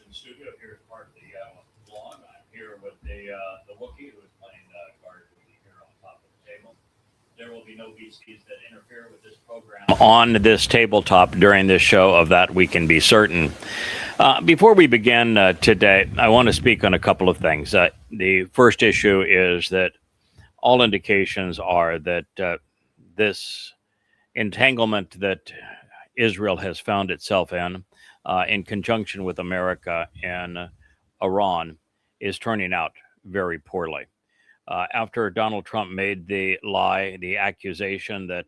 in studio here at Park the Lawn. I'm here with the Wookiee who is playing guard duty here on top of the table. There will be no VCs that interfere with this program on this tabletop during this show. Of that, we can be certain. Before we begin today, I want to speak on a couple of things. The first issue is that all indications are that this entanglement that Israel has found itself in conjunction with America and Iran, is turning out very poorly. After Donald Trump made the accusation that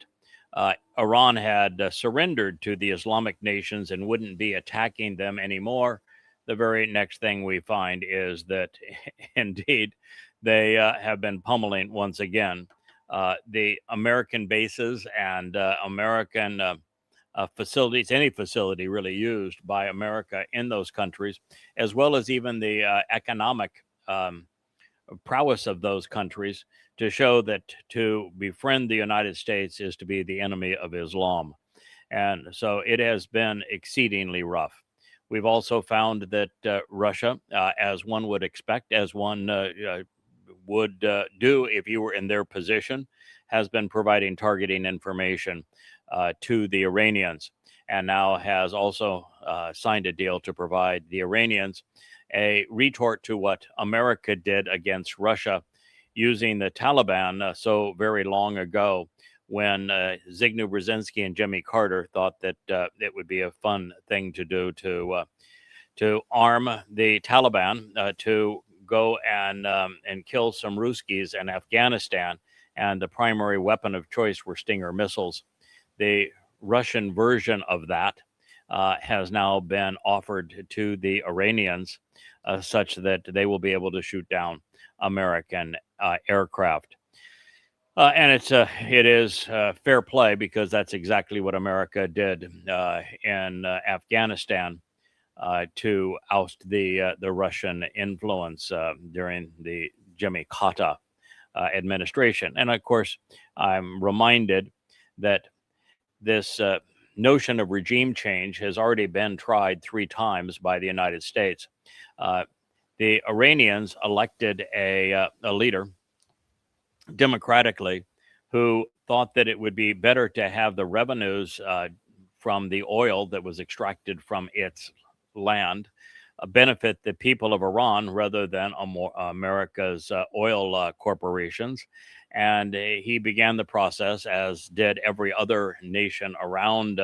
Iran had surrendered to the Islamic nations and wouldn't be attacking them anymore, the very next thing we find is that indeed they have been pummeling once again the American bases and American facilities, any facility really used by America in those countries, as well as even the economic prowess of those countries, to show that to befriend the United States is to be the enemy of Islam. And so it has been exceedingly rough. We've also found that Russia, as one would expect, as one would do if you were in their position, has been providing targeting information to the Iranians, and now has also signed a deal to provide the Iranians a retort to what America did against Russia using the Taliban so very long ago, when Zygmunt Brzezinski and Jimmy Carter thought that it would be a fun thing to do to arm the Taliban to go and kill some Ruskies in Afghanistan, and the primary weapon of choice were Stinger missiles. The Russian version of that has now been offered to the Iranians, such that they will be able to shoot down American aircraft. And it is fair play, because that's exactly what America did in Afghanistan to oust the Russian influence during the Jimmy Carter administration. And of course, I'm reminded that this notion of regime change has already been tried 3 times by the United States. The Iranians elected a leader democratically who thought that it would be better to have the revenues from the oil that was extracted from its land benefit the people of Iran rather than America's oil corporations. And he began the process, as did every other nation around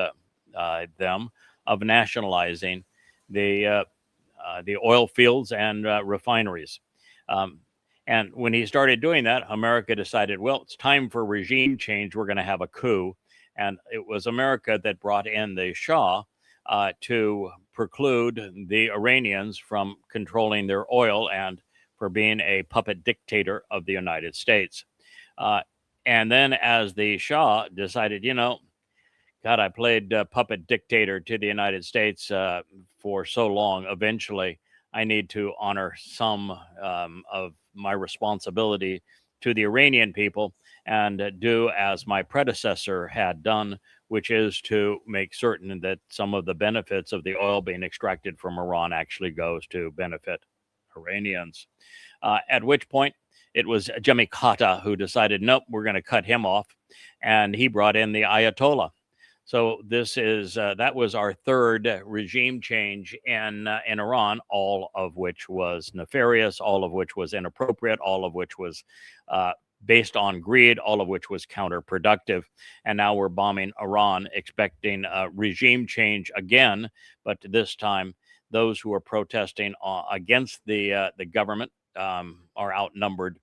them, of nationalizing the oil fields and refineries. And when he started doing that, America decided, well, it's time for regime change. We're going to have a coup. And it was America that brought in the Shah to preclude the Iranians from controlling their oil and for being a puppet dictator of the United States. And then as the Shah decided, God, I played puppet dictator to the United States for so long. Eventually, I need to honor some of my responsibility to the Iranian people and do as my predecessor had done, which is to make certain that some of the benefits of the oil being extracted from Iran actually goes to benefit Iranians. At which point, it was Jimmy Carter who decided, nope, we're going to cut him off. And he brought in the Ayatollah. So this is that was our third regime change in Iran, all of which was nefarious, all of which was inappropriate, all of which was based on greed, all of which was counterproductive. And now we're bombing Iran, expecting regime change again, but this time those who are protesting against the government are outnumbered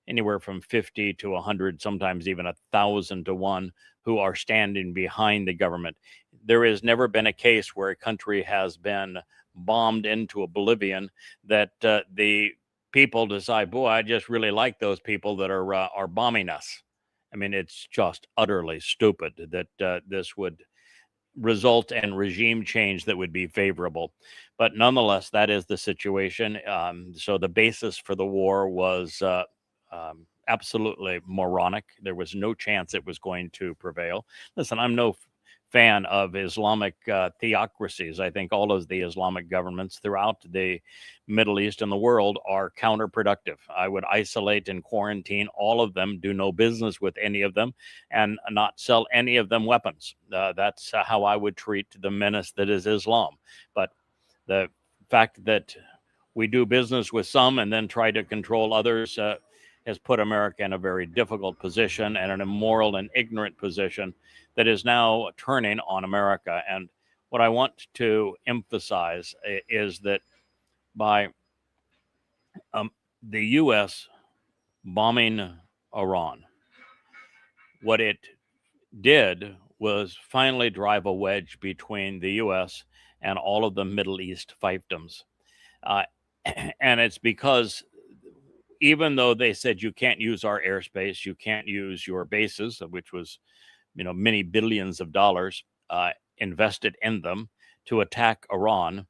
anywhere from 50 to 100, sometimes even 1,000 to 1, who are standing behind the government. There has never been a case where a country has been bombed into oblivion that the people decide, boy, I just really like those people that are bombing us. I mean, it's just utterly stupid that this would result in regime change that would be favorable. But nonetheless, that is the situation. So the basis for the war was absolutely moronic. There was no chance it was going to prevail. Listen, I'm no fan of Islamic theocracies. I think all of the Islamic governments throughout the Middle East and the world are counterproductive. I would isolate and quarantine all of them, do no business with any of them, and not sell any of them weapons. That's how I would treat the menace that is Islam. But the fact that we do business with some and then try to control others has put America in a very difficult position and an immoral and ignorant position that is now turning on America. And what I want to emphasize is that by the U.S. bombing Iran, what it did was finally drive a wedge between the U.S. and all of the Middle East fiefdoms. And it's because even though they said you can't use our airspace, you can't use your bases, which was, many billions of dollars invested in them to attack Iran,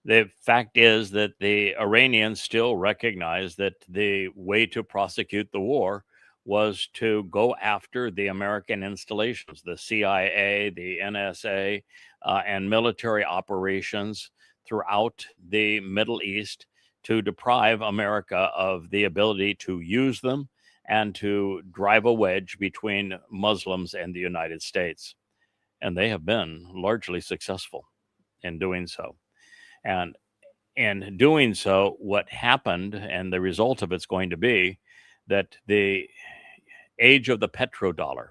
the fact is that the Iranians still recognize that the way to prosecute the war was to go after the American installations, the CIA, the NSA, and military operations throughout the Middle East to deprive America of the ability to use them and to drive a wedge between Muslims and the United States. And they have been largely successful in doing so. And in doing so, what happened and the result of it's going to be that the age of the petrodollar,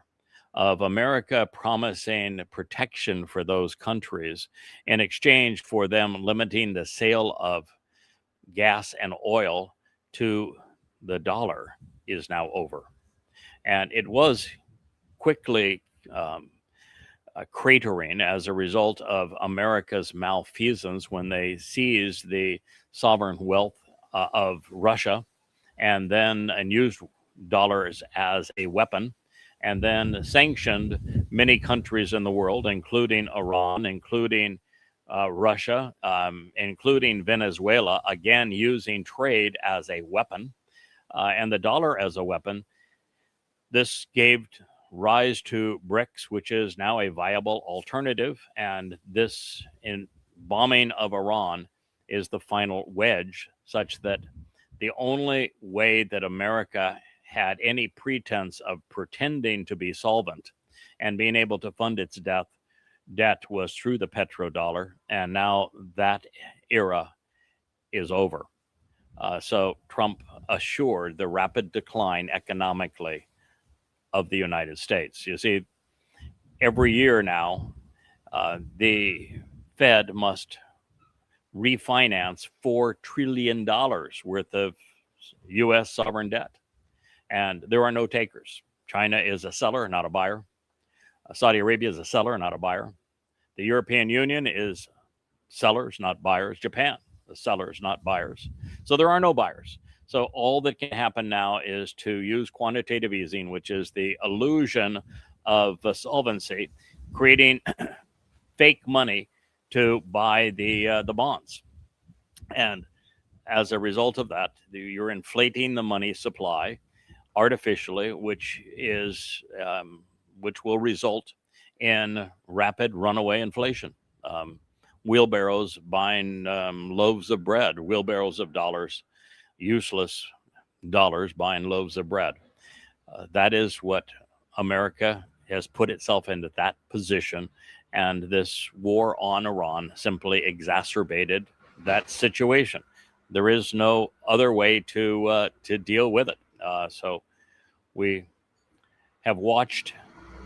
of America promising protection for those countries in exchange for them limiting the sale of gas and oil to the dollar, is now over. And it was quickly cratering as a result of America's malfeasance when they seized the sovereign wealth of Russia and used dollars as a weapon, and then sanctioned many countries in the world, including Iran, including Russia, including Venezuela, again using trade as a weapon and the dollar as a weapon. This gave rise to BRICS, which is now a viable alternative, and this bombing of Iran is the final wedge, such that the only way that America had any pretense of pretending to be solvent and being able to fund its debt was through the petrodollar, and now that era is over. So Trump assured the rapid decline economically of the United States. You see, every year now, the Fed must refinance $4 trillion worth of U.S. sovereign debt, and there are no takers. China is a seller, not a buyer. Saudi Arabia is a seller, not a buyer. The European Union is sellers, not buyers. Japan, the sellers, not buyers. So there are no buyers. So all that can happen now is to use quantitative easing, which is the illusion of solvency, creating fake money to buy the bonds. And as a result of that, you're inflating the money supply artificially, which will result in rapid runaway inflation. Wheelbarrows buying loaves of bread, wheelbarrows of dollars, useless dollars buying loaves of bread. That is what America has put itself into, that position, and this war on Iran simply exacerbated that situation. There is no other way to deal with it. So we have watched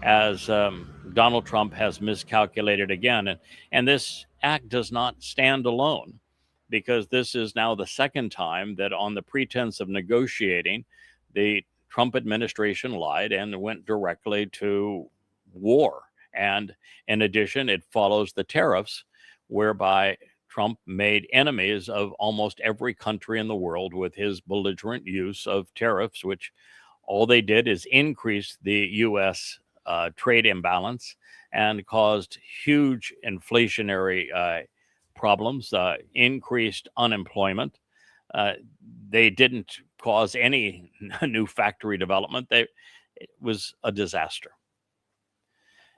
as Donald Trump has miscalculated again. And this act does not stand alone, because this is now the second time that on the pretense of negotiating, the Trump administration lied and went directly to war. And in addition, it follows the tariffs, whereby Trump made enemies of almost every country in the world with his belligerent use of tariffs, which all they did is increase the U.S. Trade imbalance and caused huge inflationary problems, increased unemployment. They didn't cause any new factory development. It was a disaster.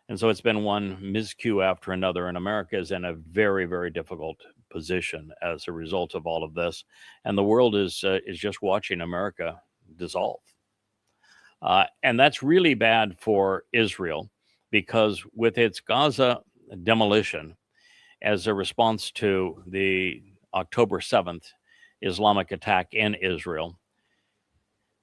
And so it's been one miscue after another, and America is in a very, very difficult position as a result of all of this. And the world is just watching America dissolve. And that's really bad for Israel because with its Gaza demolition as a response to the October 7th Islamic attack in Israel,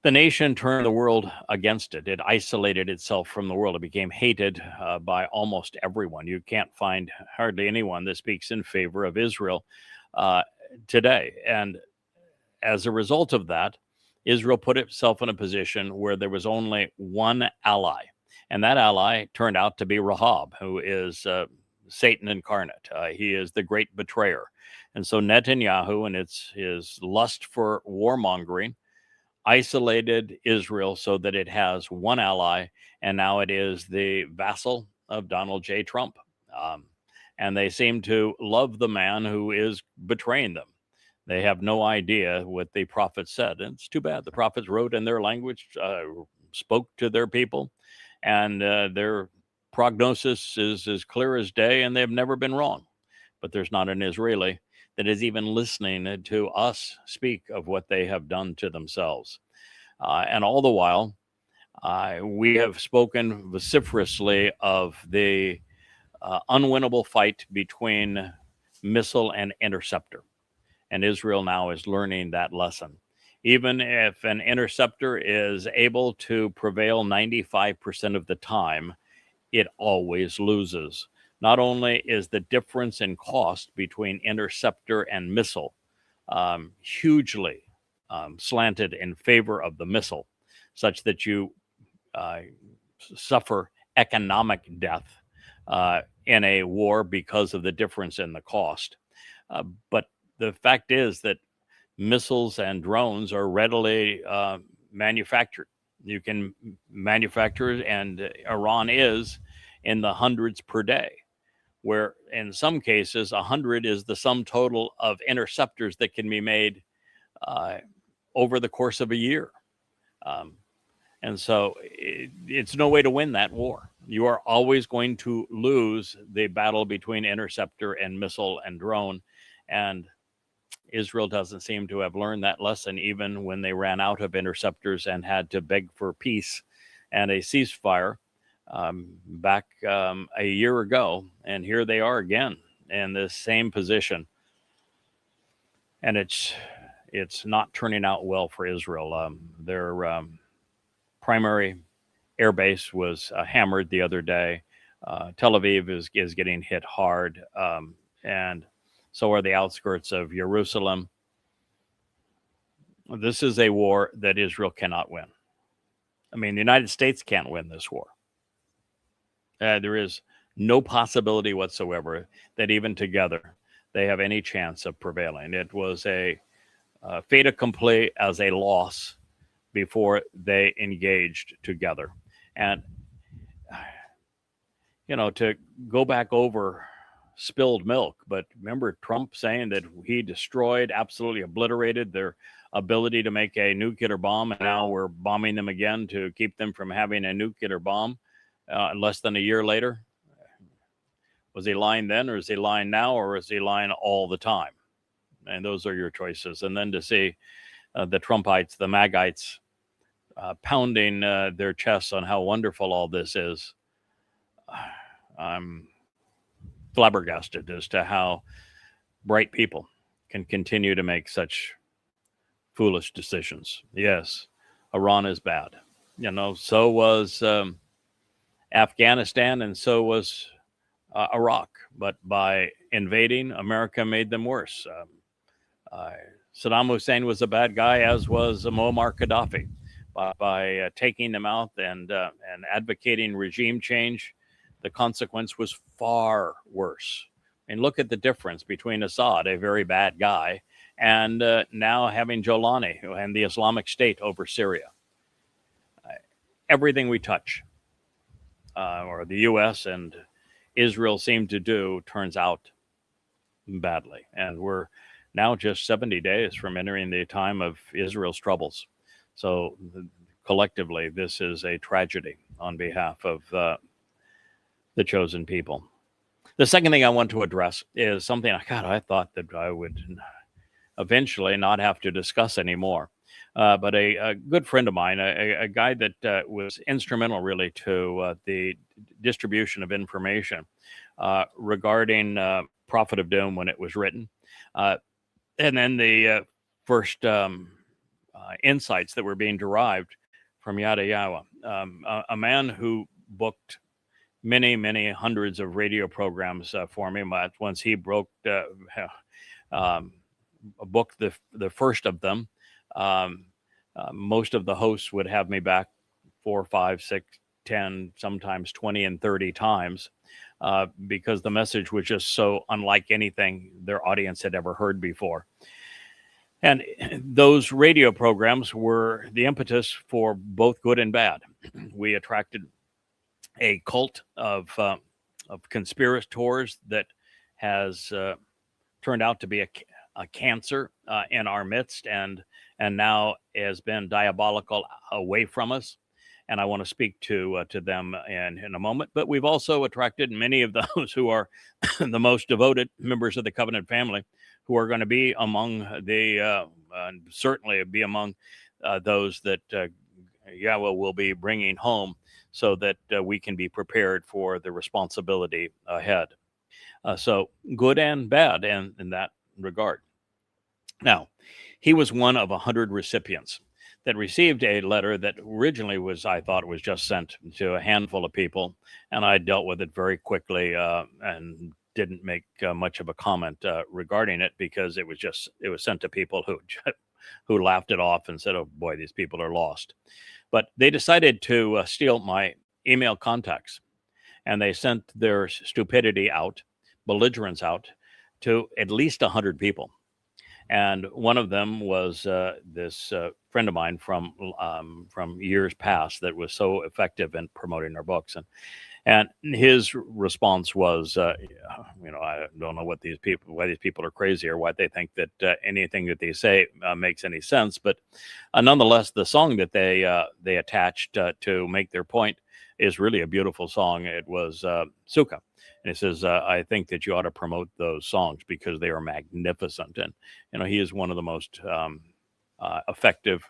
the nation turned the world against it. It isolated itself from the world. It became hated by almost everyone. You can't find hardly anyone that speaks in favor of Israel today. And as a result of that, Israel put itself in a position where there was only one ally. And that ally turned out to be Rahab, who is Satan incarnate. He is the great betrayer. And so Netanyahu and his lust for warmongering isolated Israel so that it has one ally, and now it is the vassal of Donald J. Trump. And they seem to love the man who is betraying them. They have no idea what the prophets said. And it's too bad. The prophets wrote in their language, spoke to their people, and their prognosis is as clear as day, and they've never been wrong. But there's not an Israeli that is even listening to us speak of what they have done to themselves. And all the while, we have spoken vociferously of the unwinnable fight between missile and interceptor. And Israel now is learning that lesson. Even if an interceptor is able to prevail 95% of the time, it always loses. Not only is the difference in cost between interceptor and missile hugely slanted in favor of the missile, such that you suffer economic death in a war because of the difference in the cost. But the fact is that missiles and drones are readily manufactured. You can manufacture, and Iran is in the hundreds per day, where in some cases 100 is the sum total of interceptors that can be made over the course of a year. And so it's no way to win that war. You are always going to lose the battle between interceptor and missile and drone. And Israel doesn't seem to have learned that lesson, even when they ran out of interceptors and had to beg for peace and a ceasefire back a year ago. And here they are again in this same position. And it's not turning out well for Israel. Their primary air base was hammered the other day. Tel Aviv is getting hit hard, and so are the outskirts of Jerusalem. This is a war that Israel cannot win. I mean, the United States can't win this war. There is no possibility whatsoever that even together they have any chance of prevailing. It was a fait accompli as a loss before they engaged together. And, to go back over spilled milk, but remember Trump saying that he destroyed, absolutely obliterated their ability to make a nuclear bomb, and now we're bombing them again to keep them from having a nuclear bomb less than a year later. Was he lying then, or is he lying now, or is he lying all the time? And those are your choices. And then to see the Trumpites, the Magites, pounding their chests on how wonderful all this is, I'm flabbergasted as to how bright people can continue to make such foolish decisions. Yes, Iran is bad. So was Afghanistan, and so was Iraq. But by invading, America made them worse. Saddam Hussein was a bad guy, as was Muammar Gaddafi. By taking them out and advocating regime change, the consequence was far worse. And look at the difference between Assad, a very bad guy, and now having Jolani and the Islamic State over Syria. Everything we touch, or the U.S. and Israel seem to do, turns out badly. And we're now just 70 days from entering the time of Israel's troubles. So collectively, this is a tragedy on behalf of the chosen people. The second thing I want to address is something I thought that I would eventually not have to discuss anymore. But a good friend of mine, a guy that was instrumental really to the distribution of information regarding Prophet of Doom when it was written, and then the first insights that were being derived from Yada Yawa, a man who booked many hundreds of radio programs for me. But once he booked the first of them, most of the hosts would have me back 4, 5, 6, 10, sometimes 20 and 30 times because the message was just so unlike anything their audience had ever heard before. And those radio programs were the impetus for both good and bad. We attracted a cult of conspirators that has turned out to be a cancer in our midst, and now has been diabolical away from us. And I want to speak to them in a moment. But we've also attracted many of those who are the most devoted members of the covenant family, who are going to be among the certainly be among those that Yahweh will be bringing home, so that we can be prepared for the responsibility ahead. So good and bad in that regard. Now, he was one of 100 recipients that received a letter that originally I thought was just sent to a handful of people, and I dealt with it very quickly and didn't make much of a comment regarding it, because it was sent to people who laughed it off and said, "Oh boy, these people are lost." But they decided to steal my email contacts, and they sent their stupidity out, belligerence out, to at least 100 people. And one of them was this friend of mine from years past that was so effective in promoting our books, and his response was, I don't know why these people are crazy, or why they think that anything that they say makes any sense. But nonetheless, the song that they attached to make their point is really a beautiful song. It was Sukkah. And it says, I think that you ought to promote those songs because they are magnificent. And, he is one of the most effective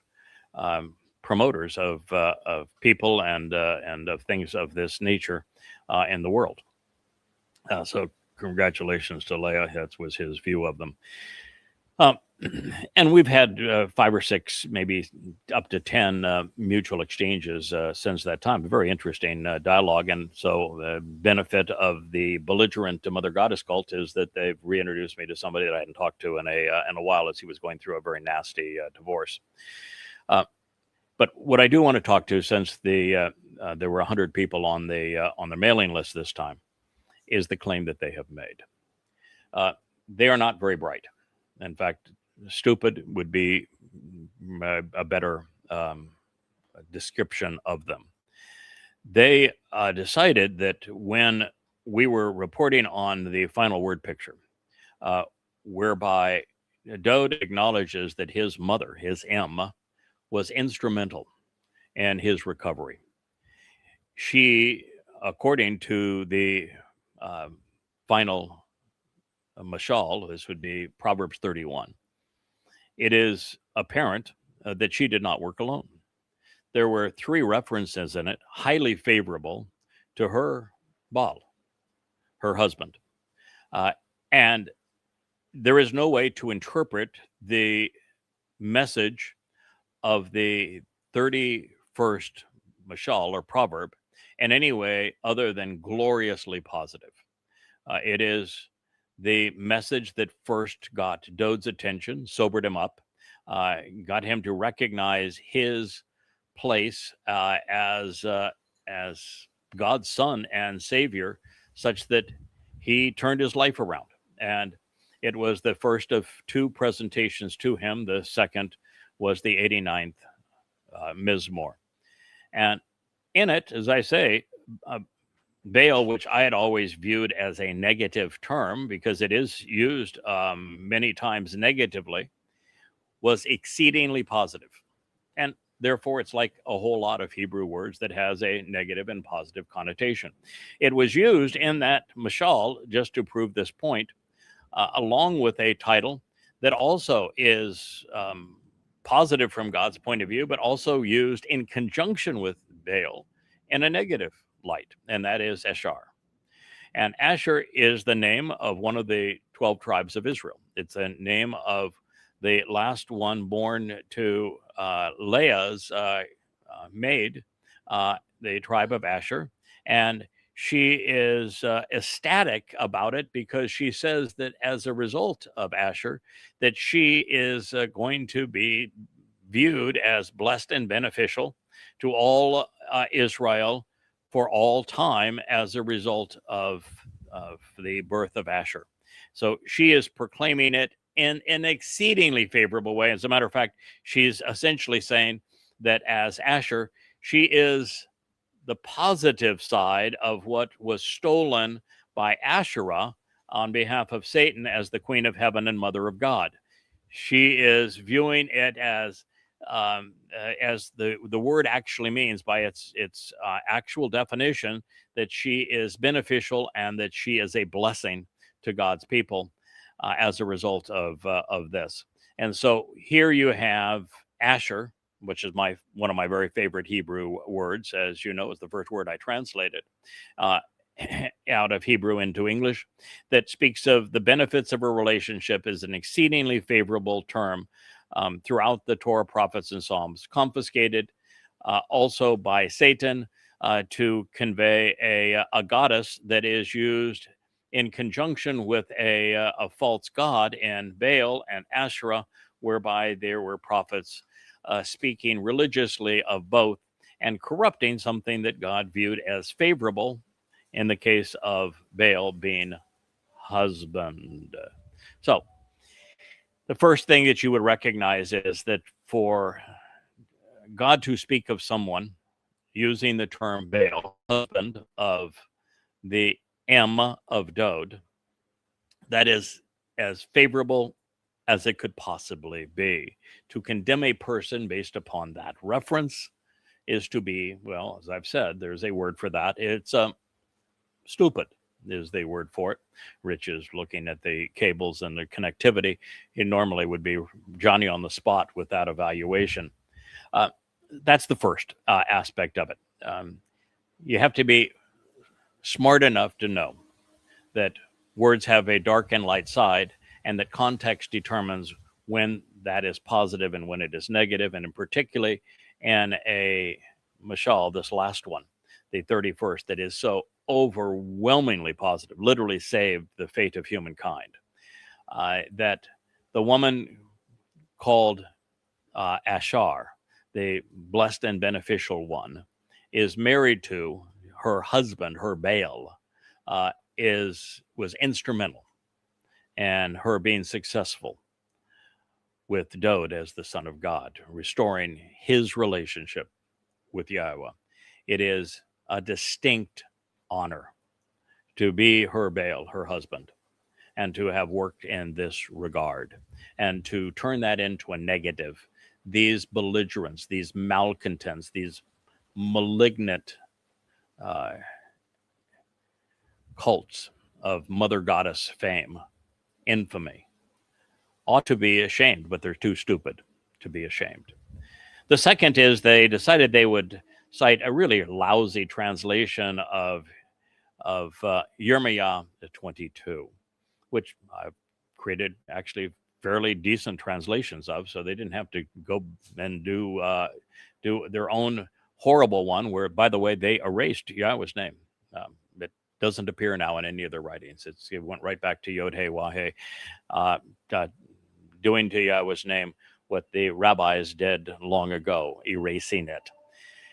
promoters of people and of things of this nature in the world. So congratulations to Leah. That was his view of them. And we've had 5 or 6, maybe up to 10 mutual exchanges since that time. A very interesting dialogue. And so the benefit of the belligerent Mother Goddess cult is that they've reintroduced me to somebody that I hadn't talked to in a while, as he was going through a very nasty divorce. But what I do want to talk to, since there were 100 people on the mailing list this time, is the claim that they have made. They are not very bright. In fact, stupid would be a better description of them. They decided that when we were reporting on the final word picture, whereby Dode acknowledges that his mother, his M, was instrumental in his recovery. She, according to the final mashal, this would be Proverbs 31, it is apparent that she did not work alone. There were 3 references in it highly favorable to her Baal, her husband. And there is no way to interpret the message of the 31st mashal or proverb in any way other than gloriously positive. It is the message that first got Dode's attention, sobered him up, got him to recognize his place as God's son and savior, such that he turned his life around. And it was the first of 2 presentations to him. The second was the 89th Mizmor. And in it, as I say, Baal, which I had always viewed as a negative term because it is used many times negatively, was exceedingly positive. And Therefore, it's like a whole lot of Hebrew words that has a negative and positive connotation. It was used in that mashal just to prove this point, along with a title that also is positive from God's point of view, but also used in conjunction with Baal in a negative light, and that is Eshar. And Asher is the name of one of the 12 tribes of Israel. It's a name of the last one born to Leah's maid, the tribe of Asher. And she is ecstatic about it because she says that as a result of Asher, that she is going to be viewed as blessed and beneficial to all Israel for all time as a result of the birth of Asher. So she is proclaiming it in an exceedingly favorable way. As a matter of fact, she's essentially saying that as Asher, she is the positive side of what was stolen by Asherah on behalf of Satan as the queen of heaven and mother of God. She is viewing it as the word actually means by its actual definition, that she is beneficial and that she is a blessing to God's people as a result of this. And so here you have Asher, which is one of my very favorite Hebrew words, as you know, is the first word I translated out of Hebrew into English, that speaks of the benefits of a relationship is an exceedingly favorable term throughout the Torah, prophets, and Psalms, confiscated also by Satan to convey a goddess that is used in conjunction with a false god in Baal and Asherah, whereby there were prophets speaking religiously of both and corrupting something that God viewed as favorable, in the case of Baal being husband. So the first thing that you would recognize is that for God to speak of someone using the term Baal, husband of the M of Dod, that is as favorable as it could possibly be. To condemn a person based upon that reference is to be, well, as I've said, there's a word for that. It's stupid is the word for it. Rich is looking at the cables and the connectivity. He normally would be Johnny on the spot with that evaluation. That's the first aspect of it. You have to be smart enough to know that words have a dark and light side, and that context determines when that is positive and when it is negative. And in particularly in a mashal, this last one, the 31st, that is so overwhelmingly positive, literally saved the fate of humankind, that the woman called Ashar, the blessed and beneficial one, is married to her husband, her Baal, was instrumental in her being successful with Dod as the son of God, restoring his relationship with Yahweh. It is a distinct honor to be her Baal, her husband, and to have worked in this regard, and to turn that into a negative. These belligerents, these malcontents, these malignant cults of mother goddess fame, infamy, ought to be ashamed, but they're too stupid to be ashamed. The second is they decided they would cite a really lousy translation of Yirmiyah 22, which I've created actually fairly decent translations of, so they didn't have to go and do their own horrible one, where, by the way, they erased Yahweh's name. It doesn't appear now in any of their writings. It went right back to Yod He Wah He, doing to Yahweh's name what the rabbis did long ago, erasing it.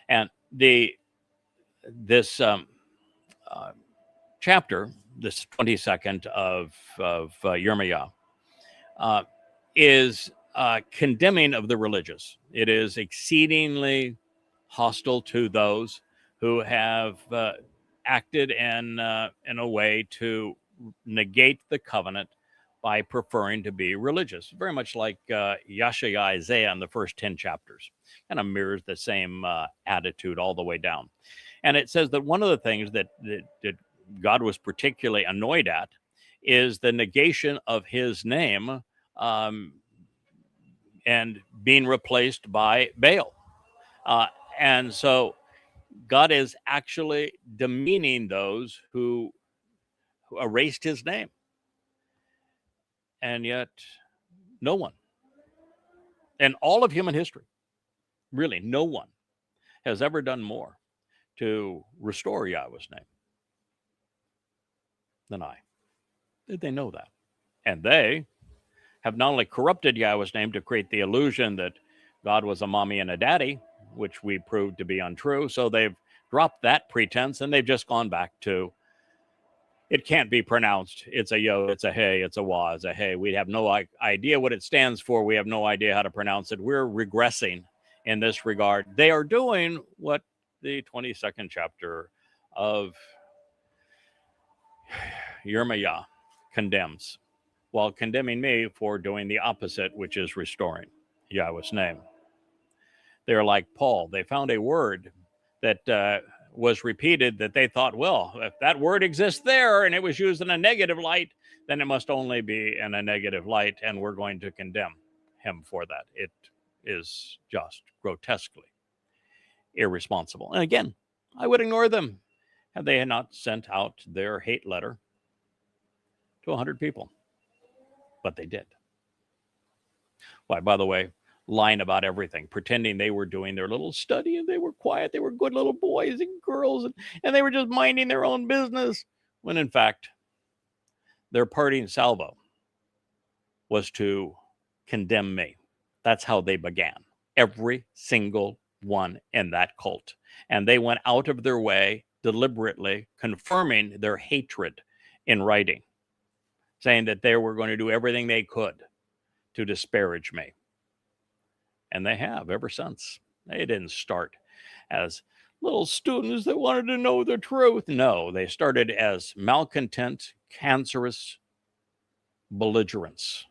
And this chapter, this 22nd of Yirmiyah, is condemning of the religious. It is exceedingly hostile to those who have acted in a way to negate the covenant by preferring to be religious, very much like Yeshaya Isaiah in the first 10 chapters. Kind of mirrors the same attitude all the way down. And it says that one of the things that God was particularly annoyed at is the negation of his name and being replaced by Baal. And so God is actually demeaning those who erased his name. And yet, no one in all of human history, really, no one has ever done more to restore Yahweh's name than I. Did they know that? And they have not only corrupted Yahweh's name to create the illusion that God was a mommy and a daddy, which we proved to be untrue. So they've dropped that pretense and they've just gone back to, it can't be pronounced. It's a yo, it's a hey, it's a wah, it's a hey. We have no idea what it stands for. We have no idea how to pronounce it. We're regressing in this regard. They are doing what the 22nd chapter of Yirmiyah condemns, while condemning me for doing the opposite, which is restoring Yahweh's name. They're like Paul. They found a word that was repeated that they thought, well, if that word exists there and it was used in a negative light, then it must only be in a negative light, and we're going to condemn him for that. It is just grotesquely irresponsible. And again, I would ignore them had they not sent out their hate letter to 100 people. But they did. Why, by the way, lying about everything, pretending they were doing their little study and they were quiet, they were good little boys and girls, and they were just minding their own business, when in fact, their parting salvo was to condemn me. That's how they began. Every single one in that cult. And they went out of their way, deliberately confirming their hatred in writing, saying that they were going to do everything they could to disparage me. And they have ever since. They didn't start as little students that wanted to know the truth. No, they started as malcontent, cancerous belligerents.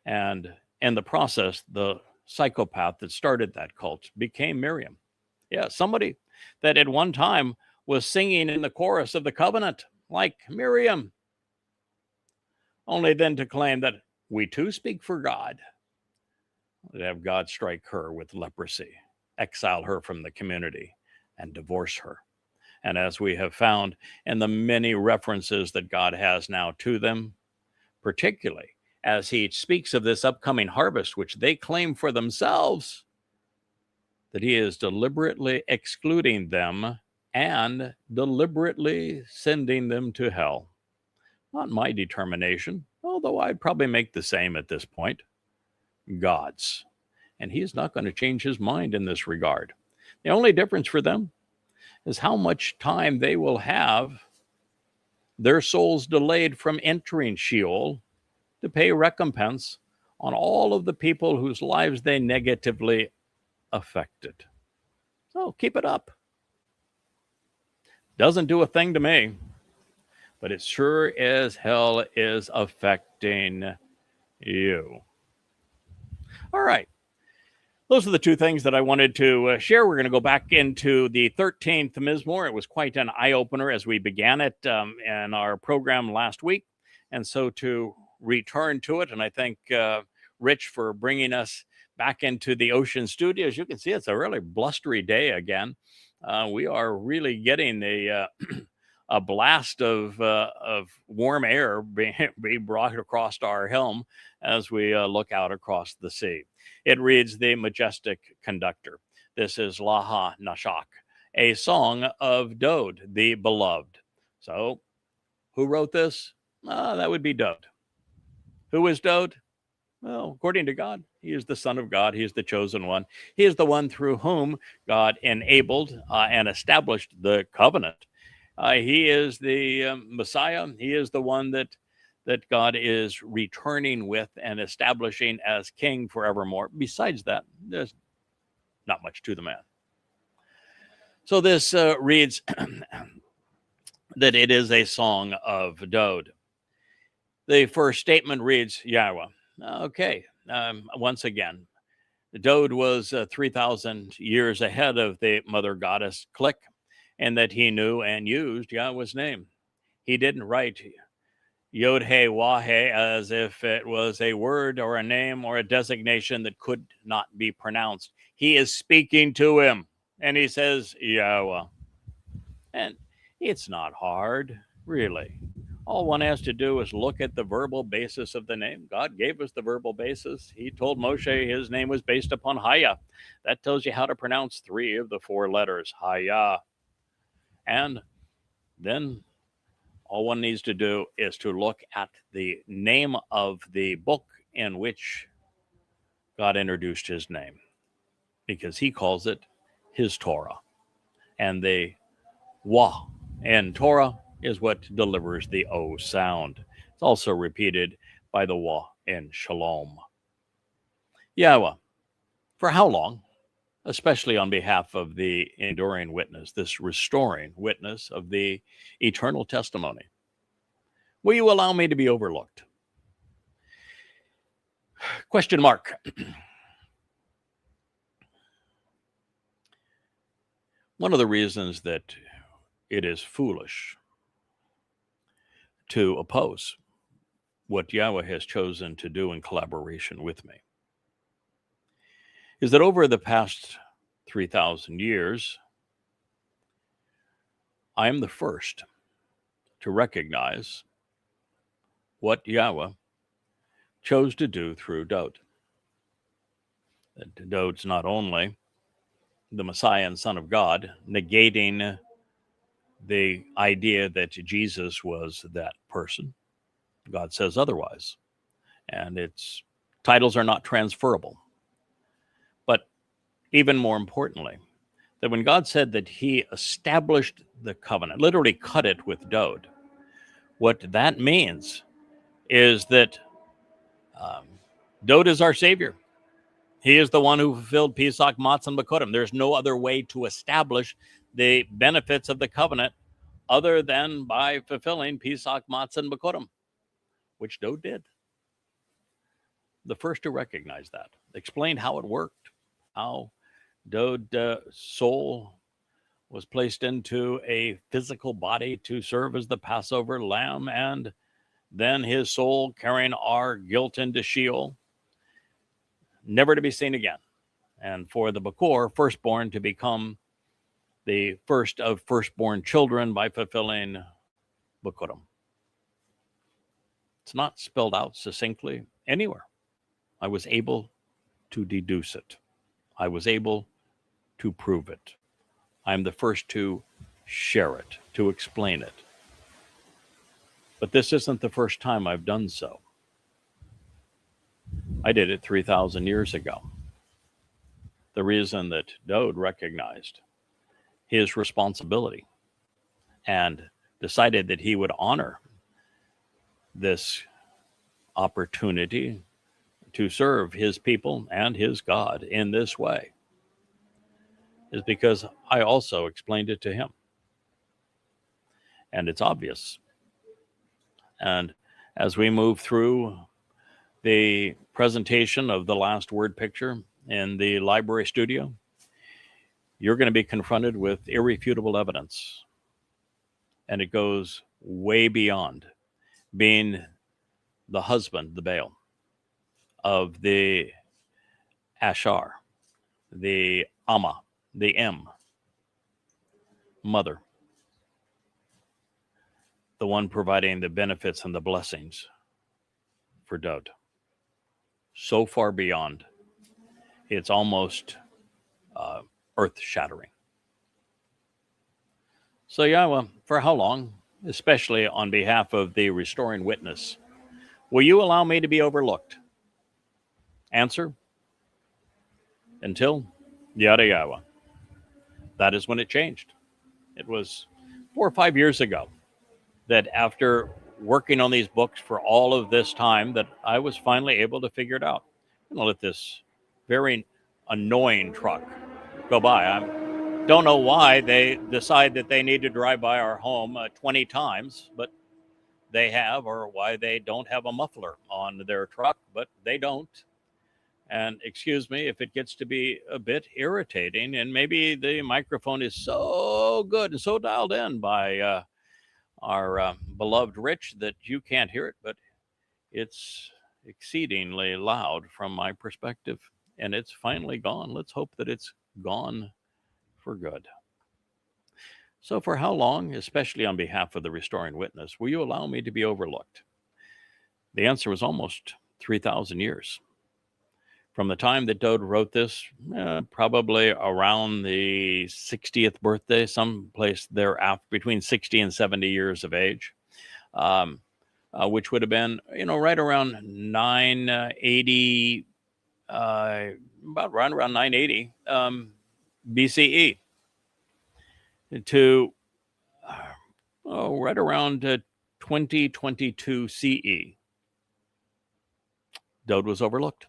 And in the process, the psychopath that started that cult became Miriam. Yeah, somebody that at one time was singing in the chorus of the covenant, like Miriam, only then to claim that we too speak for God, to have God strike her with leprosy, exile her from the community, and divorce her. And as we have found in the many references that God has now to them, particularly as he speaks of this upcoming harvest, which they claim for themselves, that he is deliberately excluding them and deliberately sending them to hell. Not my determination, although I'd probably make the same at this point. God's. And he's not going to change his mind in this regard. The only difference for them is how much time they will have their souls delayed from entering Sheol to pay recompense on all of the people whose lives they negatively affected. So keep it up. Doesn't do a thing to me, but it sure as hell is affecting you. All right. Those are the two things that I wanted to share. We're going to go back into the 13th Mizmor. It was quite an eye-opener as we began it in our program last week. And so to return to it, and I thank Rich for bringing us back into the Ocean Studio. As you can see, it's a really blustery day again. We are really getting a blast of warm air being brought across our helm as we look out across the sea. It reads, The Majestic Conductor. This is Laha Nashak, a song of Dode, the beloved. So, who wrote this? That would be Dode. Who is Dode? Well, according to God, he is the Son of God. He is the chosen one. He is the one through whom God enabled and established the covenant. He is the Messiah. He is the one that God is returning with and establishing as king forevermore. Besides that, there's not much to the man. So this reads that it is a song of Dode. The first statement reads, Yahweh. Okay, once again, Dode was 3,000 years ahead of the mother goddess Click, and that he knew and used Yahweh's name. He didn't write Yod He Wah He as if it was a word or a name or a designation that could not be pronounced. He is speaking to him, and he says, Yahweh. And it's not hard, really. All one has to do is look at the verbal basis of the name. God gave us the verbal basis. He told Moshe his name was based upon Haya. That tells you how to pronounce 3 of the 4 letters, Haya. And then all one needs to do is to look at the name of the book in which God introduced his name, because he calls it his Torah. And the Wah in Torah is what delivers the O sound. It's also repeated by the Wah in Shalom. Yahweh, for how long, especially on behalf of the enduring witness, this restoring witness of the eternal testimony, will you allow me to be overlooked? Question mark. One of the reasons that it is foolish to oppose what Yahweh has chosen to do in collaboration with me is that over the past 3,000 years, I am the first to recognize what Yahweh chose to do through Dode. That Dode's not only the Messiah and Son of God, negating the idea that Jesus was that person. God says otherwise. And its titles are not transferable. But even more importantly, that when God said that he established the covenant, literally cut it with Dode, what that means is that Dode is our Savior. He is the one who fulfilled Pesach, Matzah, and Bakodim. There's no other way to establish the benefits of the covenant other than by fulfilling Pesach, Matzah, and Bakodim, which Dode did. The first to recognize that, explained how it worked, how Dode's soul was placed into a physical body to serve as the Passover lamb, and then his soul carrying our guilt into Sheol, never to be seen again. And for the Bakor, firstborn, to become the first of firstborn children by fulfilling Bakurim. It's not spelled out succinctly anywhere. I was able to deduce it. I was able to prove it. I'm the first to share it, to explain it. But this isn't the first time I've done so. I did it 3,000 years ago. The reason that Dode recognized his responsibility and decided that he would honor this opportunity to serve his people and his God in this way is because I also explained it to him. And it's obvious. And as we move through the presentation of the last word picture in the library studio, you're going to be confronted with irrefutable evidence. And it goes way beyond being the husband, the Baal, of the Ashar, the Amma, the M, mother, the one providing the benefits and the blessings for Dode. So far beyond, it's almost earth-shattering. So Yahweh, for how long, especially on behalf of the restoring witness, will you allow me to be overlooked? Answer, until yada Yahweh. That is when it changed. It was 4 or 5 years ago that after working on these books for all of this time that I was finally able to figure it out. I'm going to let this very annoying truck go by. I don't know why they decide that they need to drive by our home 20 times, but they have or why they don't have a muffler on their truck, but they don't. And excuse me if it gets to be a bit irritating, and maybe the microphone is so good and so dialed in by our beloved Rich that you can't hear it, but it's exceedingly loud from my perspective, and it's finally gone. Let's hope that it's gone for good. So, for how long, especially on behalf of the restoring witness, will you allow me to be overlooked? The answer was almost 3,000 years. From the time that Dode wrote this, probably around the 60th birthday, someplace thereafter, between 60 and 70 years of age, which would have been, right around 980, about right around 980 BCE to right around 2022 CE. Dode was overlooked.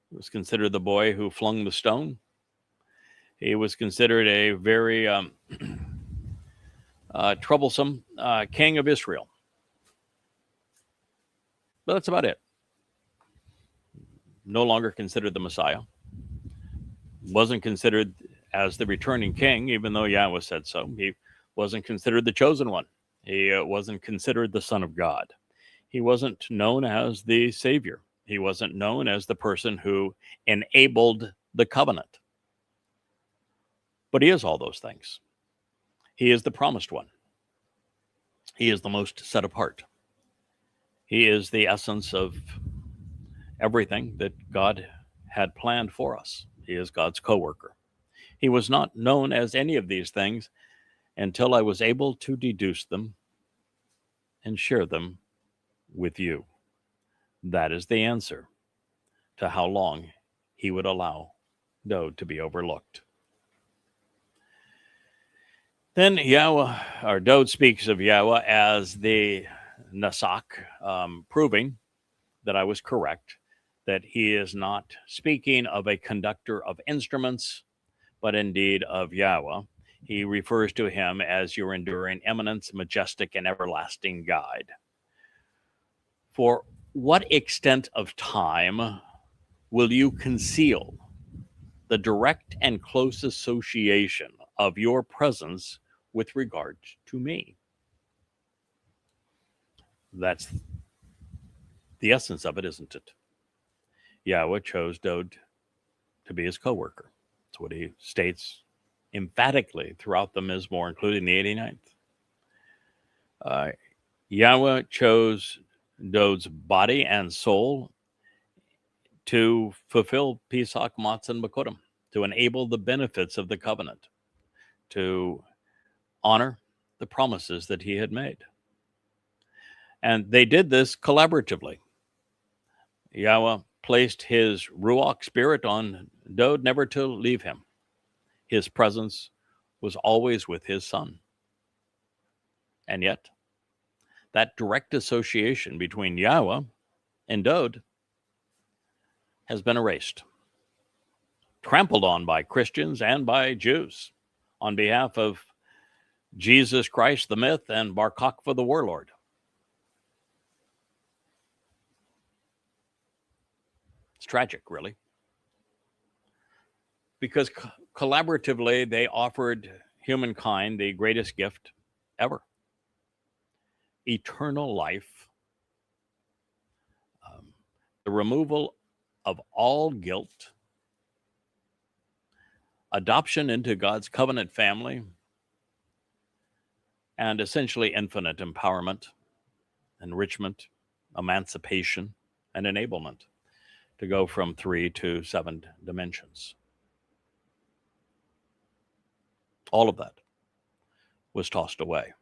He was considered the boy who flung the stone. He was considered a very troublesome king of Israel. But that's about it. No longer considered the Messiah. Wasn't considered as the returning king, even though Yahweh said so. He wasn't considered the chosen one. He wasn't considered the Son of God. He wasn't known as the Savior. He wasn't known as the person who enabled the covenant. But he is all those things. He is the promised one. He is the most set apart. He is the essence of everything that God had planned for us. He is God's co-worker. He was not known as any of these things until I was able to deduce them and share them with you. That is the answer to how long he would allow Dode to be overlooked. Then Dode speaks of Yahweh as the Nasak, proving that I was correct, that he is not speaking of a conductor of instruments, but indeed of Yahweh. He refers to him as your enduring eminence, majestic and everlasting guide. For what extent of time will you conceal the direct and close association of your presence with regard to me? That's the essence of it, isn't it? Yahweh chose Dode to be his co-worker. That's what he states emphatically throughout the Mizmor, including the 89th. Yahweh chose Dode's body and soul to fulfill Pesach, Matzah, and Bakodim, to enable the benefits of the covenant, to honor the promises that he had made. And they did this collaboratively. Yahweh placed his Ruach spirit on Dode, never to leave him. His presence was always with his son. And yet, that direct association between Yahweh and Dode has been erased, trampled on by Christians and by Jews on behalf of Jesus Christ the myth and Bar Kokhba the warlord. It's tragic, really, because collaboratively they offered humankind the greatest gift ever: eternal life, the removal of all guilt, adoption into God's covenant family, and essentially infinite empowerment, enrichment, emancipation, and enablement to go from 3 to 7 dimensions. All of that was tossed away.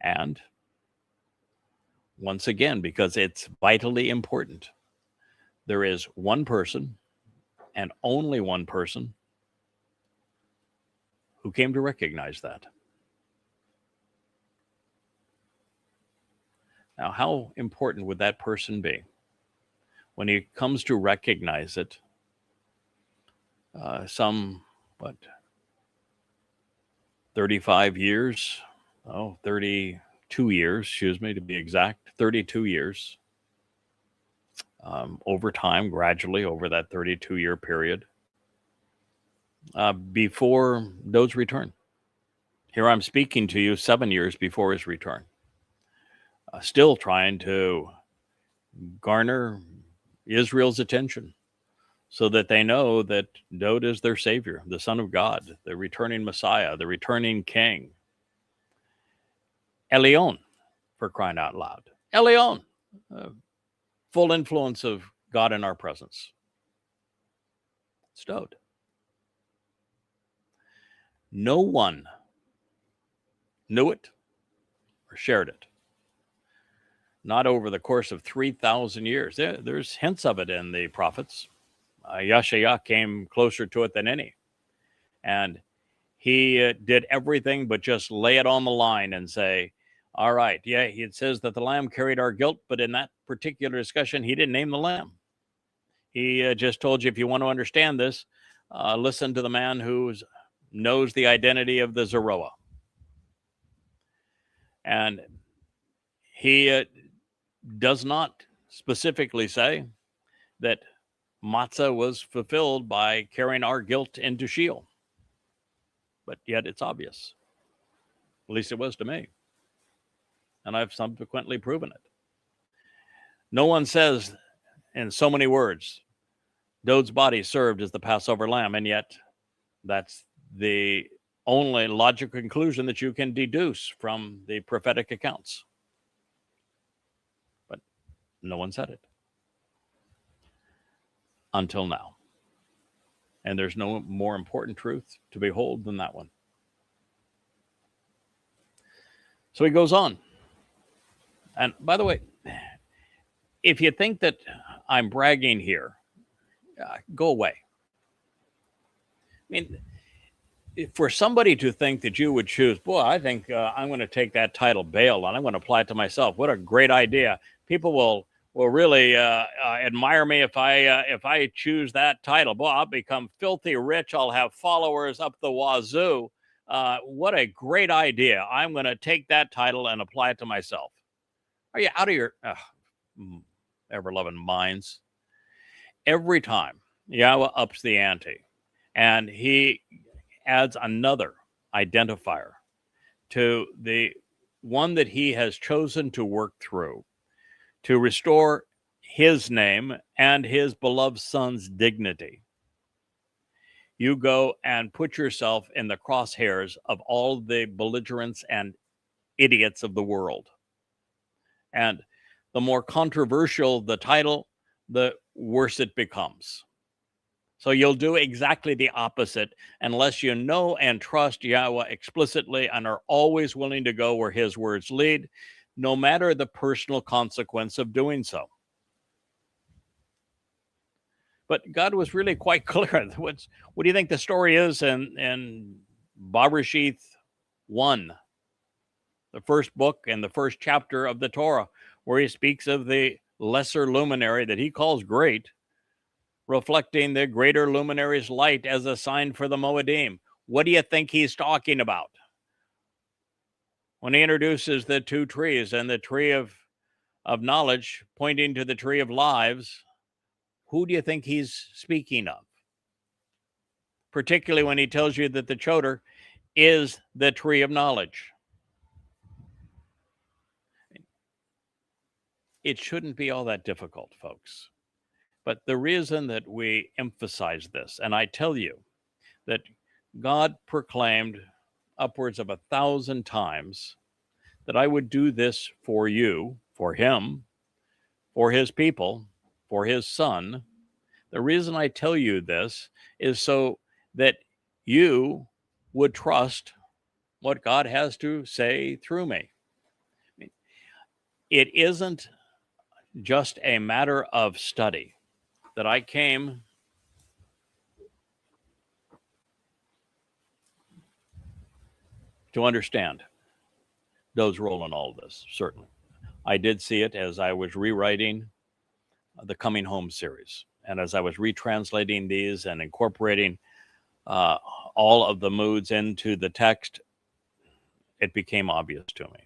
And once again, because it's vitally important, there is one person and only one person who came to recognize that. Now, how important would that person be when he comes to recognize it? 35 years, 30, years, excuse me, to be exact, 32 years. Over time, gradually over that 32-year period, before Dod's return. Here I'm speaking to you 7 years before his return, still trying to garner Israel's attention so that they know that Dod is their Savior, the Son of God, the returning Messiah, the returning King. Elyon, for crying out loud. Elyon, full influence of God in our presence. It's Dod. No one knew it or shared it. Not over the course of 3,000 years. There's hints of it in the prophets. Yeshaya came closer to it than any. And he did everything but just lay it on the line and say, all right, yeah, it says that the lamb carried our guilt, but in that particular discussion, he didn't name the lamb. He just told you, if you want to understand this, listen to the man who knows the identity of the Zeroah. And he does not specifically say that matzah was fulfilled by carrying our guilt into Sheol. But yet it's obvious. At least it was to me. And I've subsequently proven it. No one says in so many words, Dod's body served as the Passover lamb, and yet that's the only logical conclusion that you can deduce from the prophetic accounts. But no one said it. Until now. And there's no more important truth to behold than that one. So he goes on. And by the way, if you think that I'm bragging here, go away. I mean, for somebody to think that you would choose, boy, I think I'm going to take that title Baal and I'm going to apply it to myself. What a great idea. People will really admire me if I choose that title. Boy, I'll become filthy rich. I'll have followers up the wazoo. What a great idea. I'm going to take that title and apply it to myself. Are you out of your ever-loving minds? Every time Yahweh ups the ante and he adds another identifier to the one that he has chosen to work through to restore his name and his beloved son's dignity, you go and put yourself in the crosshairs of all the belligerents and idiots of the world. And the more controversial the title, the worse it becomes. So you'll do exactly the opposite unless you know and trust Yahweh explicitly and are always willing to go where his words lead, no matter the personal consequence of doing so. But God was really quite clear. What do you think the story is in Bereshith 1, the first book and the first chapter of the Torah, where he speaks of the lesser luminary that he calls great, reflecting the greater luminary's light as a sign for the Moedim? What do you think he's talking about? When he introduces the two trees and the tree of knowledge pointing to the tree of lives, who do you think he's speaking of? Particularly when he tells you that the choder is the tree of knowledge. It shouldn't be all that difficult, folks. But the reason that we emphasize this, and I tell you that God proclaimed upwards of 1,000 times that I would do this for you, for him, for his people, for his son. The reason I tell you this is so that you would trust what God has to say through me. It isn't just a matter of study that I came to understand Dod's role in all of this, certainly. I did see it as I was rewriting the Coming Home series. And as I was retranslating these and incorporating all of the moods into the text, it became obvious to me.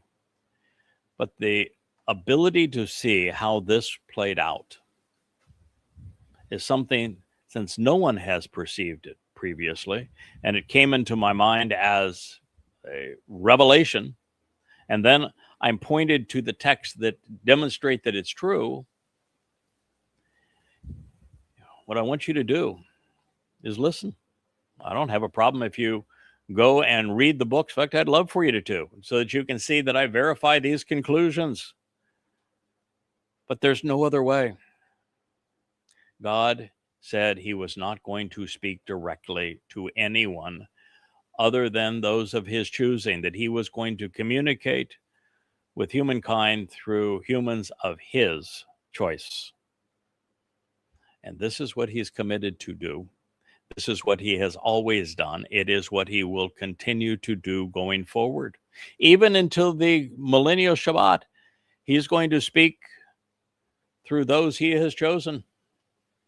But the ability to see how this played out is something, since no one has perceived it previously, and it came into my mind as a revelation, and then I'm pointed to the texts that demonstrate that it's true. What I want you to do is listen. I don't have a problem if you go and read the books. In fact, I'd love for you to too, so that you can see that I verify these conclusions. But there's no other way. God said he was not going to speak directly to anyone other than those of his choosing, that he was going to communicate with humankind through humans of his choice. And this is what he's committed to do. This is what he has always done. It is what he will continue to do going forward. Even until the millennial Shabbat, he's going to speak through those he has chosen,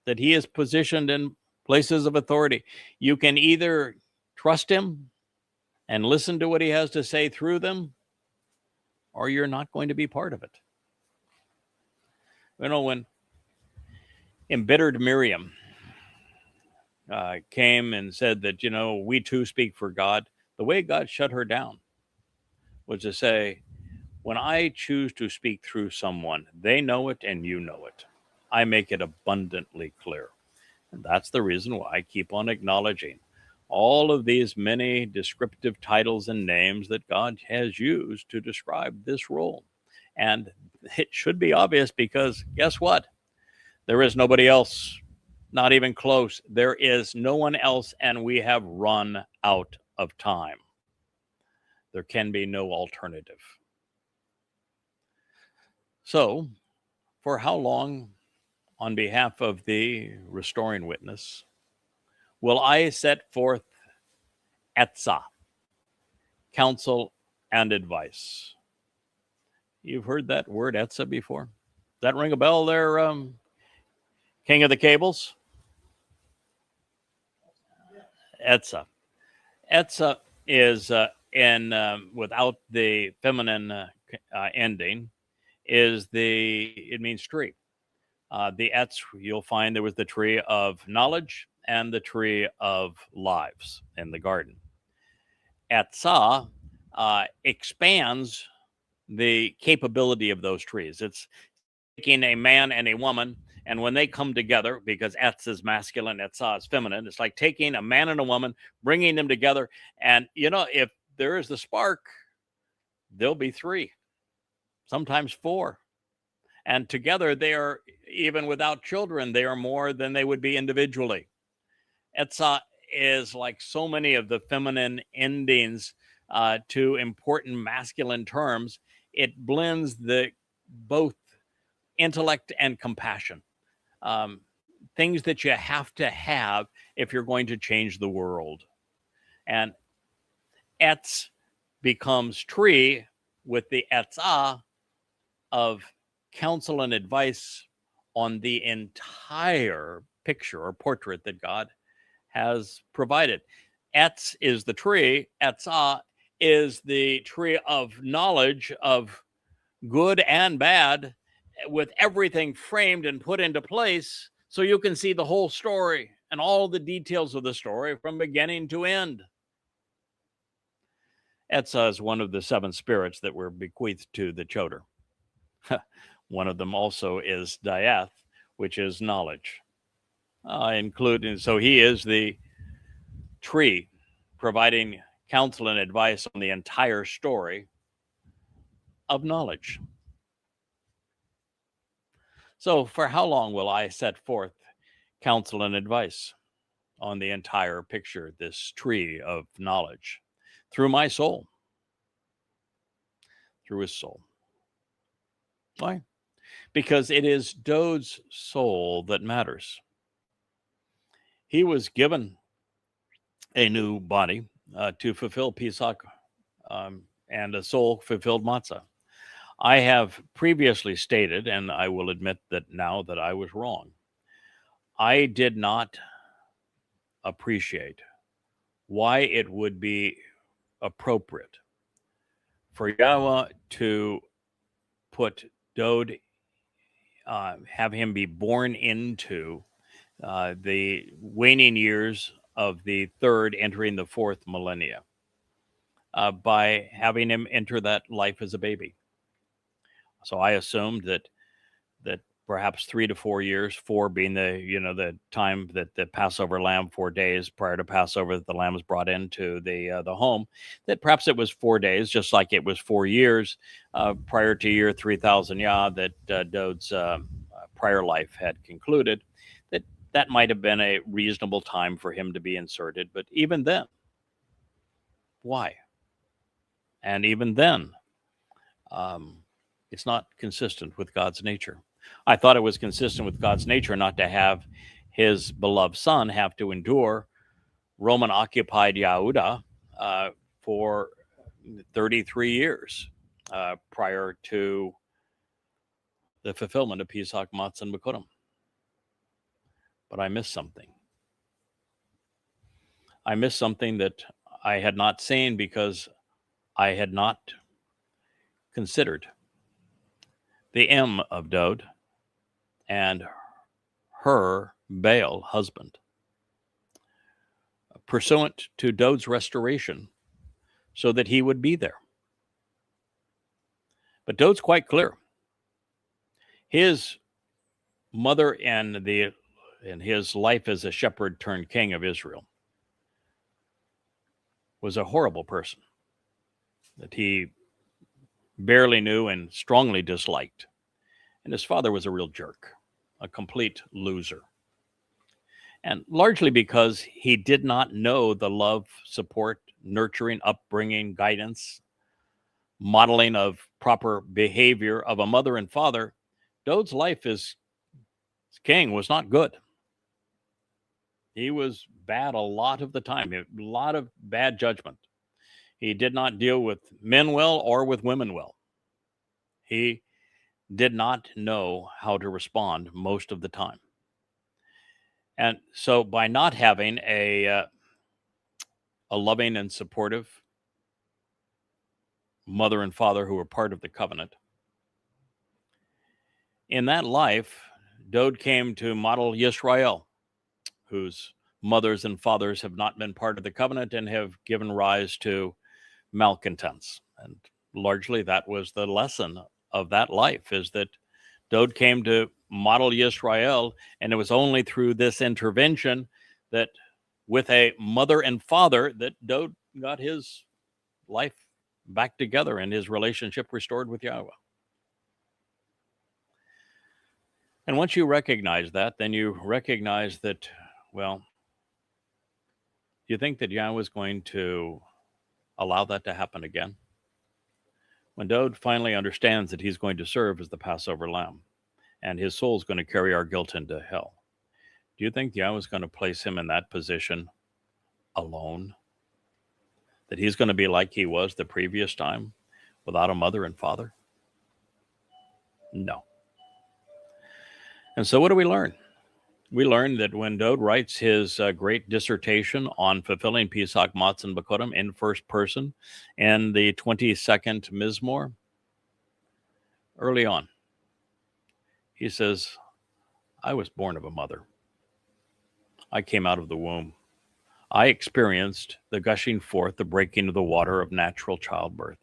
that he is positioned in places of authority. You can either trust him and listen to what he has to say through them, or you're not going to be part of it. You know, when embittered Miriam came and said that, we too speak for God, the way God shut her down was to say, when I choose to speak through someone, they know it and you know it. I make it abundantly clear. And that's the reason why I keep on acknowledging all of these many descriptive titles and names that God has used to describe this role. And it should be obvious, because guess what? There is nobody else, not even close. There is no one else, and we have run out of time. There can be no alternative. So, for how long, on behalf of the restoring witness, will I set forth etzah, counsel and advice? You've heard that word etzah before? Does that ring a bell there, King of the Cables? Etzah. Etzah is, without the feminine ending, it means tree. The etz, you'll find there was the tree of knowledge and the tree of lives in the garden. Etzah expands the capability of those trees. It's taking a man and a woman, and when they come together, because etz is masculine, etzah is feminine, it's like taking a man and a woman, bringing them together, and if there is the spark, there'll be three, sometimes four. And together they are, even without children, they are more than they would be individually. Etzah is like so many of the feminine endings to important masculine terms. It blends both intellect and compassion, things that you have to have if you're going to change the world. And etz becomes tree with the etzah of counsel and advice on the entire picture or portrait that God has provided. Etz is the tree. Etzah is the tree of knowledge of good and bad, with everything framed and put into place so you can see the whole story and all the details of the story from beginning to end. Etzah is one of the seven spirits that were bequeathed to the Choder. One of them also is Diath, which is knowledge. So he is the tree providing counsel and advice on the entire story of knowledge. So for how long will I set forth counsel and advice on the entire picture, this tree of knowledge? Through my soul. Through his soul. Why? Because it is Dode's soul that matters. He was given a new body to fulfill Pesach, and a soul fulfilled matzah. I have previously stated, and I will admit that now, that I was wrong. I did not appreciate why it would be appropriate for Yahweh to put Dode, have him be born into the waning years of the third, entering the fourth millennia, by having him enter that life as a baby. So I assumed that perhaps 3 to 4 years, 4 being the time that the Passover lamb, 4 days prior to Passover, that the lamb was brought into the home, that perhaps it was 4 days, just like it was 4 years prior to year 3000 Yah, that Dode's prior life had concluded. That might have been a reasonable time for him to be inserted, but even then, why? And even then, it's not consistent with God's nature. I thought it was consistent with God's nature not to have his beloved son have to endure Roman-occupied Yehuda for 33 years prior to the fulfillment of Pesach, Matzah, and Bikurim. But I missed something. I missed something that I had not seen because I had not considered the M of Dode and her Baal husband, pursuant to Dode's restoration, so that he would be there. But Dode's quite clear. His mother and his life as a shepherd turned king of Israel was a horrible person that he barely knew and strongly disliked. And his father was a real jerk, a complete loser. And largely because he did not know the love, support, nurturing, upbringing, guidance, modeling of proper behavior of a mother and father, Dode's life as king was not good. He was bad a lot of the time, a lot of bad judgment. He did not deal with men well or with women well. He did not know how to respond most of the time. And so by not having a loving and supportive mother and father who were part of the covenant, in that life, Dode came to model Yisrael, whose mothers and fathers have not been part of the covenant and have given rise to malcontents. And largely that was the lesson of that life, is that Dode came to model Yisrael, and it was only through this intervention that with a mother and father that Dode got his life back together and his relationship restored with Yahweh. And once you recognize that, then you recognize that, well, you think that Yahweh is going to allow that to happen again? When Dode finally understands that he's going to serve as the Passover lamb and his soul is going to carry our guilt into hell, do you think Yahweh is going to place him in that position alone? That he's going to be like he was the previous time, without a mother and father? No. And so what do we learn? We learn that when Dode writes his great dissertation on fulfilling Pesach, Matzah, and Bikurim in first person in the 22nd Mizmor, early on, he says, I was born of a mother. I came out of the womb. I experienced the gushing forth, the breaking of the water of natural childbirth.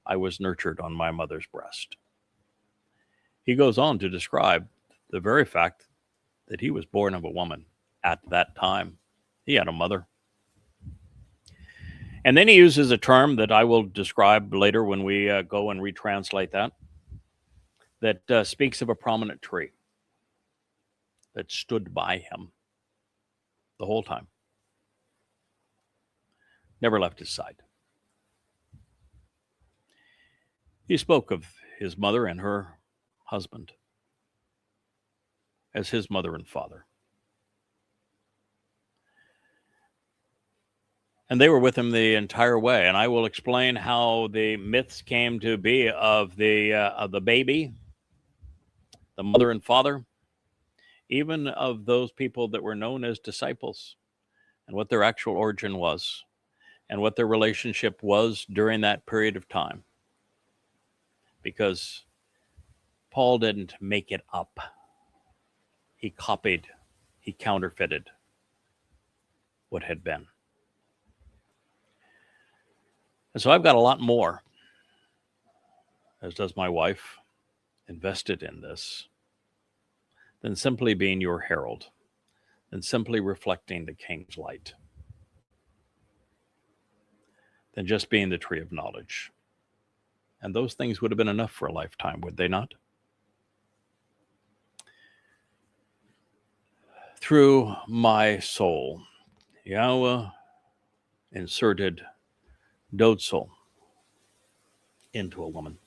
I was nurtured on my mother's breast. He goes on to describe the very fact that he was born of a woman at that time. He had a mother. And then he uses a term that I will describe later when we go and retranslate that speaks of a prominent tree that stood by him the whole time. Never left his side. He spoke of his mother and her husband as his mother and father. And they were with him the entire way. And I will explain how the myths came to be of the baby, the mother and father, even of those people that were known as disciples, and what their actual origin was, and what their relationship was during that period of time. Because Paul didn't make it up. He copied, he counterfeited what had been. And so I've got a lot more, as does my wife, invested in this than simply being your herald, than simply reflecting the King's light, than just being the tree of knowledge. And those things would have been enough for a lifetime, would they not? Through my soul, Yahweh inserted Dodsol into a woman.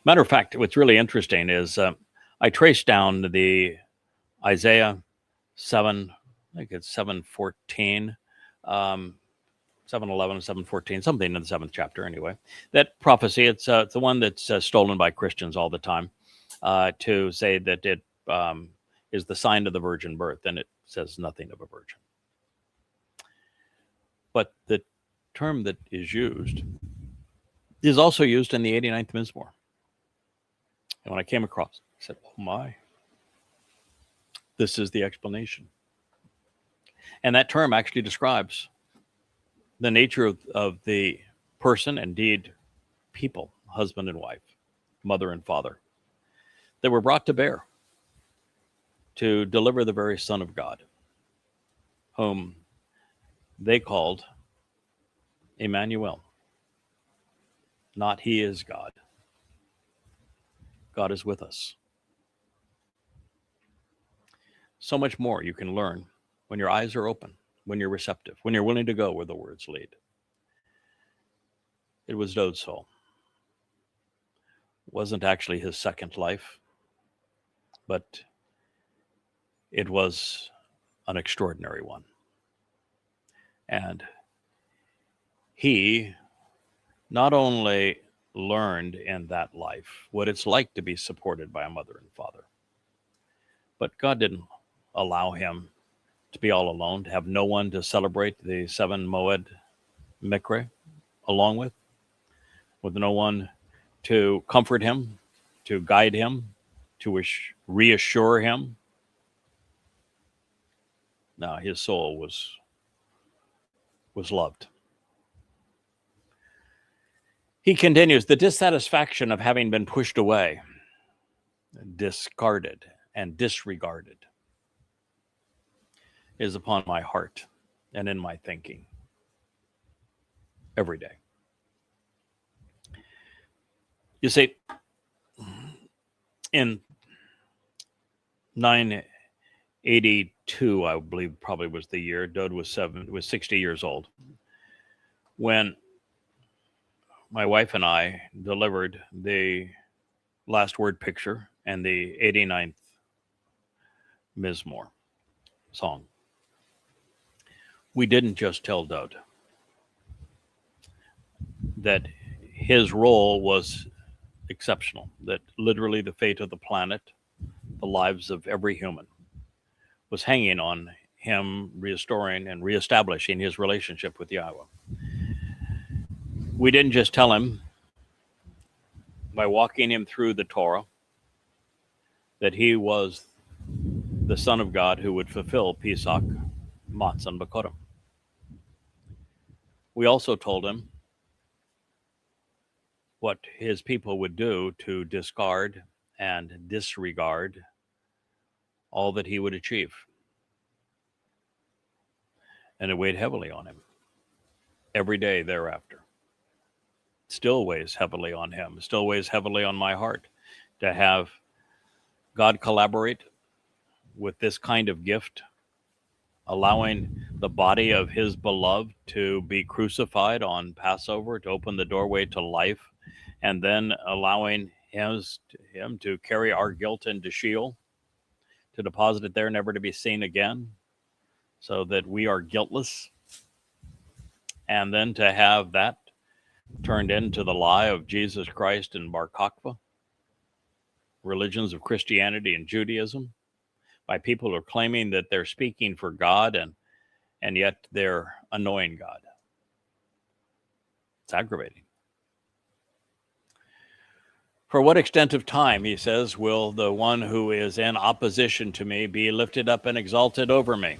Matter of fact, what's really interesting is I traced down the Isaiah 7, I think it's 7:14, 7:11, 7:14, something in the 7th chapter anyway. That prophecy, it's the one that's stolen by Christians all the time to say that it is the sign of the virgin birth, and it says nothing of a virgin. But the term that is used is also used in the 89th Mizmor. And when I came across, I said, oh my, this is the explanation. And that term actually describes the nature of the person, indeed people, husband and wife, mother and father, that were brought to bear to deliver the very Son of God, whom they called Emmanuel. Not he is God. God is with us. So much more you can learn when your eyes are open, when you're receptive, when you're willing to go where the words lead. It was Dodsol. It wasn't actually his second life, but it was an extraordinary one. And he not only learned in that life what it's like to be supported by a mother and father, but God didn't allow him to be all alone, to have no one to celebrate the 7 Moed Mikre along with no one to comfort him, to guide him, to reassure him. No, his soul was loved. He continues, the dissatisfaction of having been pushed away, discarded, and disregarded is upon my heart and in my thinking every day. You see, in 982, I believe probably was the year, Dode was 60 years old, when my wife and I delivered the last word picture and the 89th Mizmor song. We didn't just tell Dode that his role was exceptional, that literally the fate of the planet, the lives of every human, was hanging on him restoring and reestablishing his relationship with Yahweh. We didn't just tell him by walking him through the Torah that he was the Son of God who would fulfill Pesach, Matzah, and Bakorim. We also told him what his people would do to discard and disregard all that he would achieve. And it weighed heavily on him every day thereafter. Still weighs heavily on him, still weighs heavily on my heart to have God collaborate with this kind of gift, allowing the body of his beloved to be crucified on Passover, to open the doorway to life, and then allowing him to carry our guilt into Sheol, to deposit it there, never to be seen again, so that we are guiltless, and then to have that turned into the lie of Jesus Christ and Bar Kokhba, religions of Christianity and Judaism, by people who are claiming that they're speaking for God and yet they're annoying God. It's aggravating. For what extent of time, he says, will the one who is in opposition to me be lifted up and exalted over me?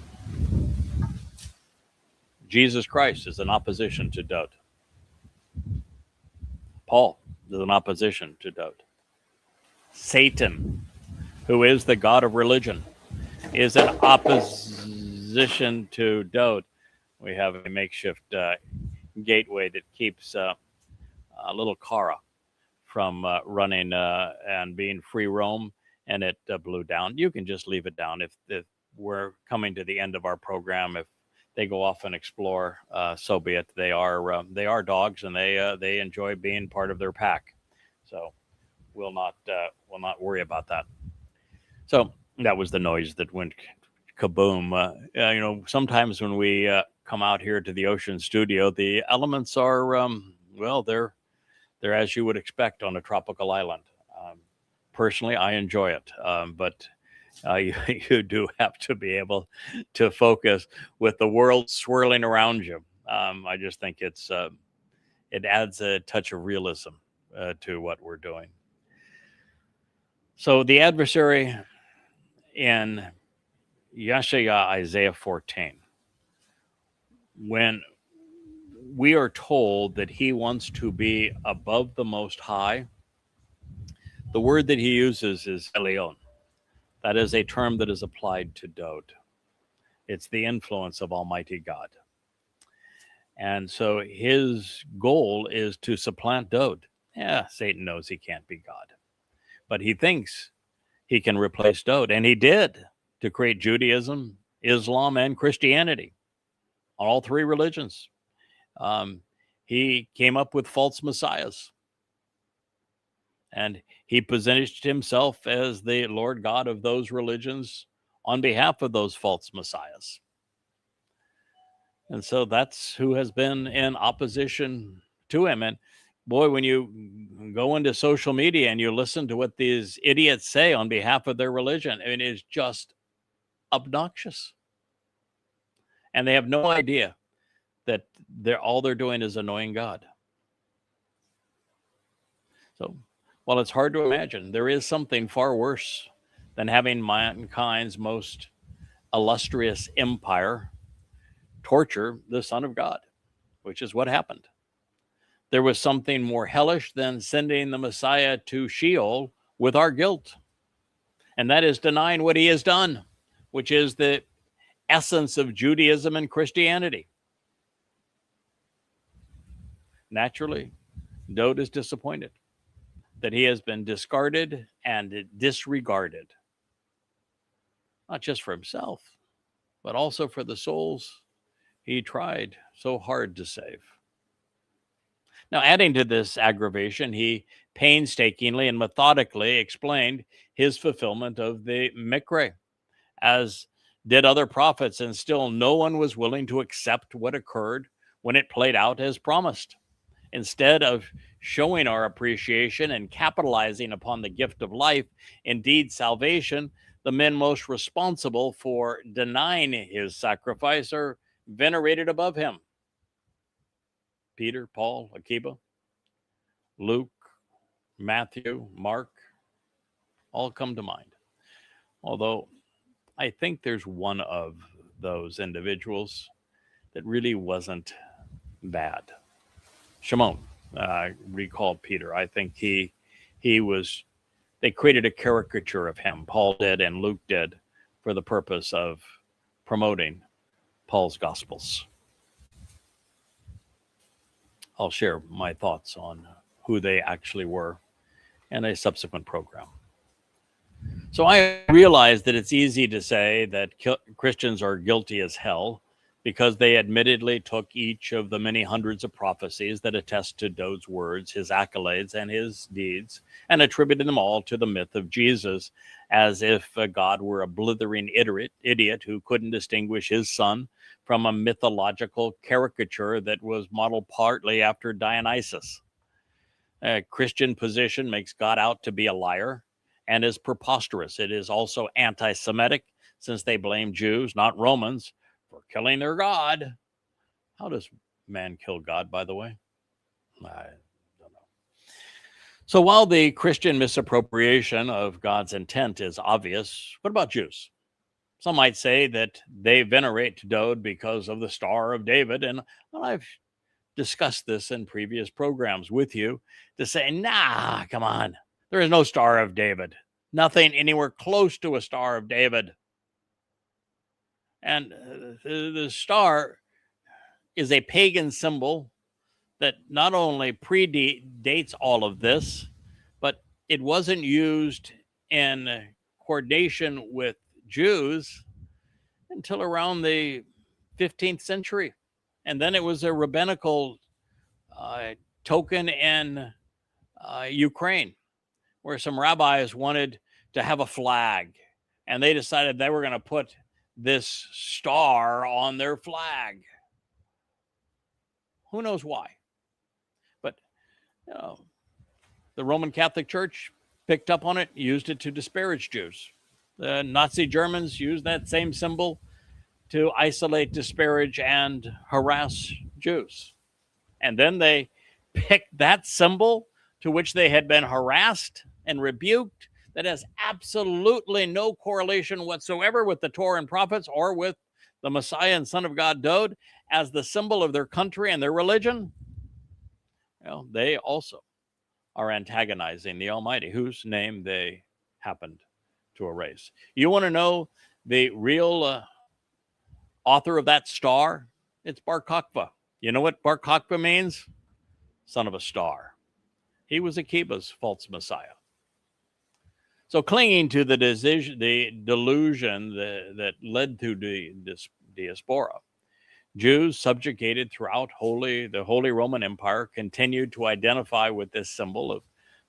Jesus Christ is in opposition to doubt. Paul is in opposition to doubt. Satan, who is the god of religion, is in opposition to doubt. We have a makeshift gateway that keeps little Cara from running and being free roam, and it blew down. You can just leave it down if we're coming to the end of our program. If they go off and explore, so be it. They are dogs, and they enjoy being part of their pack. So we'll not worry about that. So that was the noise that went kaboom. Sometimes when we come out here to the Ocean Studio, the elements are they're as you would expect on a tropical island. Personally, I enjoy it, but you do have to be able to focus with the world swirling around you. I just think it adds a touch of realism to what we're doing. So the adversary in Yeshaya Isaiah 14, when we are told that he wants to be above the Most High, the word that he uses is Elion. That is a term that is applied to Dod. It's the influence of Almighty God. And so his goal is to supplant Dod. Yeah, Satan knows he can't be God, but he thinks he can replace Dod. And he did, to create Judaism, Islam, and Christianity, all three religions. He came up with false messiahs, and he positioned himself as the Lord God of those religions on behalf of those false messiahs. And so that's who has been in opposition to him. And boy, when you go into social media and you listen to what these idiots say on behalf of their religion, it is just obnoxious. And they have no idea that all they're doing is annoying God. So while it's hard to imagine, there is something far worse than having mankind's most illustrious empire torture the Son of God, which is what happened. There was something more hellish than sending the Messiah to Sheol with our guilt. And that is denying what he has done, which is the essence of Judaism and Christianity. Naturally, Dod is disappointed that he has been discarded and disregarded, not just for himself, but also for the souls he tried so hard to save. Now, adding to this aggravation, he painstakingly and methodically explained his fulfillment of the Mikra, as did other prophets, and still no one was willing to accept what occurred when it played out as promised. Instead of showing our appreciation and capitalizing upon the gift of life, indeed salvation, the men most responsible for denying his sacrifice are venerated above him. Peter, Paul, Akiba, Luke, Matthew, Mark, all come to mind. Although I think there's one of those individuals that really wasn't bad. Shimon, recall Peter. I think he was, they created a caricature of him. Paul did and Luke did for the purpose of promoting Paul's Gospels. I'll share my thoughts on who they actually were in a subsequent program. So I realize that it's easy to say that Christians are guilty as hell because they admittedly took each of the many hundreds of prophecies that attest to Dod's words, his accolades, and his deeds, and attributed them all to the myth of Jesus, as if God were a blithering idiot who couldn't distinguish his son from a mythological caricature that was modeled partly after Dionysus. A Christian position makes God out to be a liar and is preposterous. It is also anti-Semitic, since they blame Jews, not Romans, for killing their God. How does man kill God, by the way? I don't know. So while the Christian misappropriation of God's intent is obvious, what about Jews? Some might say that they venerate Dowd because of the Star of David, and I've discussed this in previous programs with you to say, nah, come on, there is no Star of David, nothing anywhere close to a Star of David. And the star is a pagan symbol that not only predates all of this, but it wasn't used in coordination with Jews until around the 15th century. And then it was a rabbinical token in Ukraine, where some rabbis wanted to have a flag, and they decided they were going to put this star on their flag. Who knows why? But the Roman Catholic Church picked up on it, used it to disparage Jews. The Nazi Germans used that same symbol to isolate, disparage, and harass Jews. And then they picked that symbol to which they had been harassed and rebuked, that has absolutely no correlation whatsoever with the Torah and prophets or with the Messiah and Son of God Dowd, as the symbol of their country and their religion. Well, they also are antagonizing the Almighty, whose name they happened to erase. You want to know the real author of that star? It's Bar Kokhba. You know what Bar Kokhba means? Son of a star. He was Akiba's false Messiah. So clinging to the delusion that led to the diaspora, Jews subjugated throughout the Holy Roman Empire continued to identify with this symbol of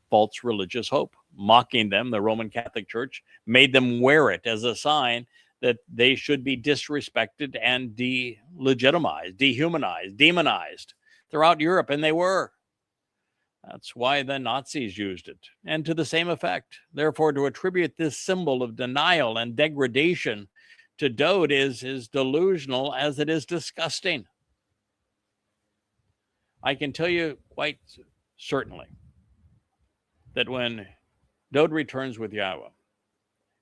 false religious hope. Mocking them, the Roman Catholic Church made them wear it as a sign that they should be disrespected and delegitimized, dehumanized, demonized throughout Europe, and they were. That's why the Nazis used it, and to the same effect. Therefore, to attribute this symbol of denial and degradation to Dowd is as delusional as it is disgusting. I can tell you quite certainly that when Dowd returns with Yahweh,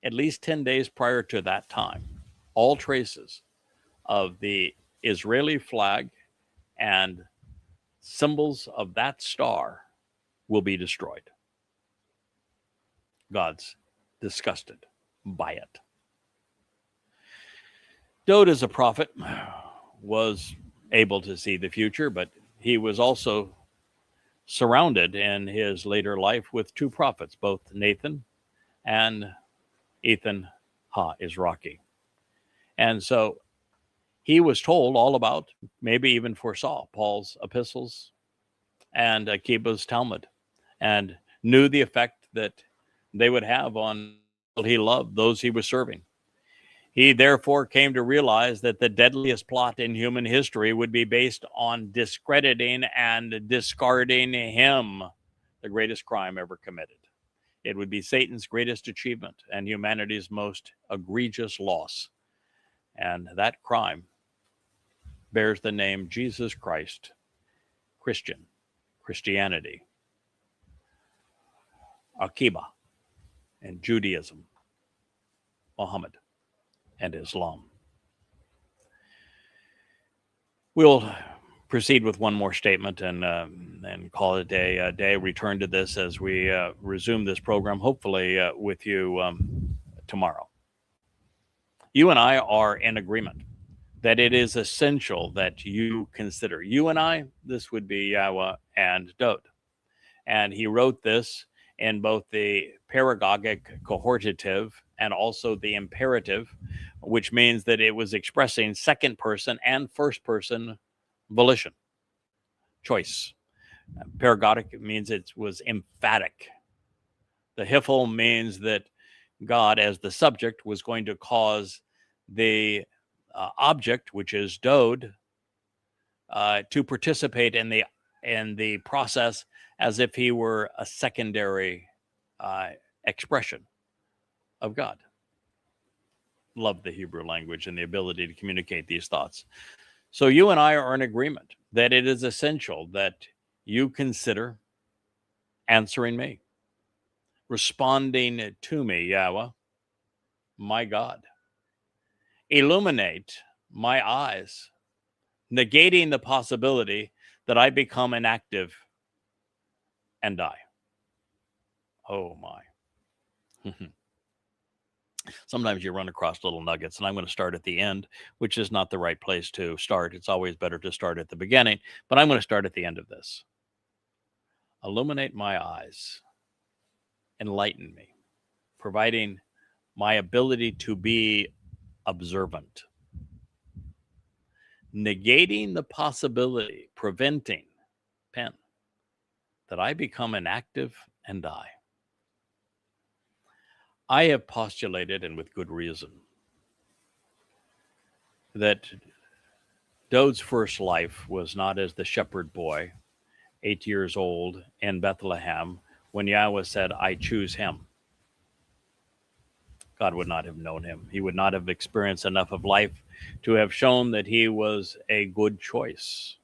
at least 10 days prior to that time, all traces of the Israeli flag and symbols of that star will be destroyed. God's disgusted by it. Dowd, as a prophet, was able to see the future, but he was also surrounded in his later life with two prophets, both Nathan and Ethan Ha-Izraki. And so he was told all about, maybe even foresaw, Paul's epistles and Akiba's Talmud, and knew the effect that they would have on people he loved, those he was serving. He therefore came to realize that the deadliest plot in human history would be based on discrediting and discarding him, the greatest crime ever committed. It would be Satan's greatest achievement and humanity's most egregious loss. And that crime bears the name Jesus Christ, Christianity, Akiba, and Judaism, Muhammad, and Islam. We'll proceed with one more statement and call it a day. Return to this as we resume this program, hopefully with you tomorrow. You and I are in agreement that it is essential that you consider. You and I, this would be Yahweh and Dowd. And he wrote this in both the paragogic cohortative and also the imperative, which means that it was expressing second person and first person volition, choice. Paragogic means it was emphatic. The hiphil means that God, as the subject, was going to cause the object, which is Dowd, to participate in the process as if he were a secondary expression of God. Love the Hebrew language and the ability to communicate these thoughts. So you and I are in agreement that it is essential that you consider answering me, responding to me, Yahweh, my God. Illuminate my eyes, negating the possibility that I become inactive and die. Oh my. Sometimes you run across little nuggets, and I'm going to start at the end, which is not the right place to start. It's always better to start at the beginning, but I'm going to start at the end of this. Illuminate my eyes, enlighten me, providing my ability to be observant, negating the possibility, preventing, pen, that I become inactive and die. I have postulated, and with good reason, that Dode's first life was not as the shepherd boy, 8 years old, in Bethlehem, when Yahweh said, I choose him. God would not have known him. He would not have experienced enough of life to have shown that he was a good choice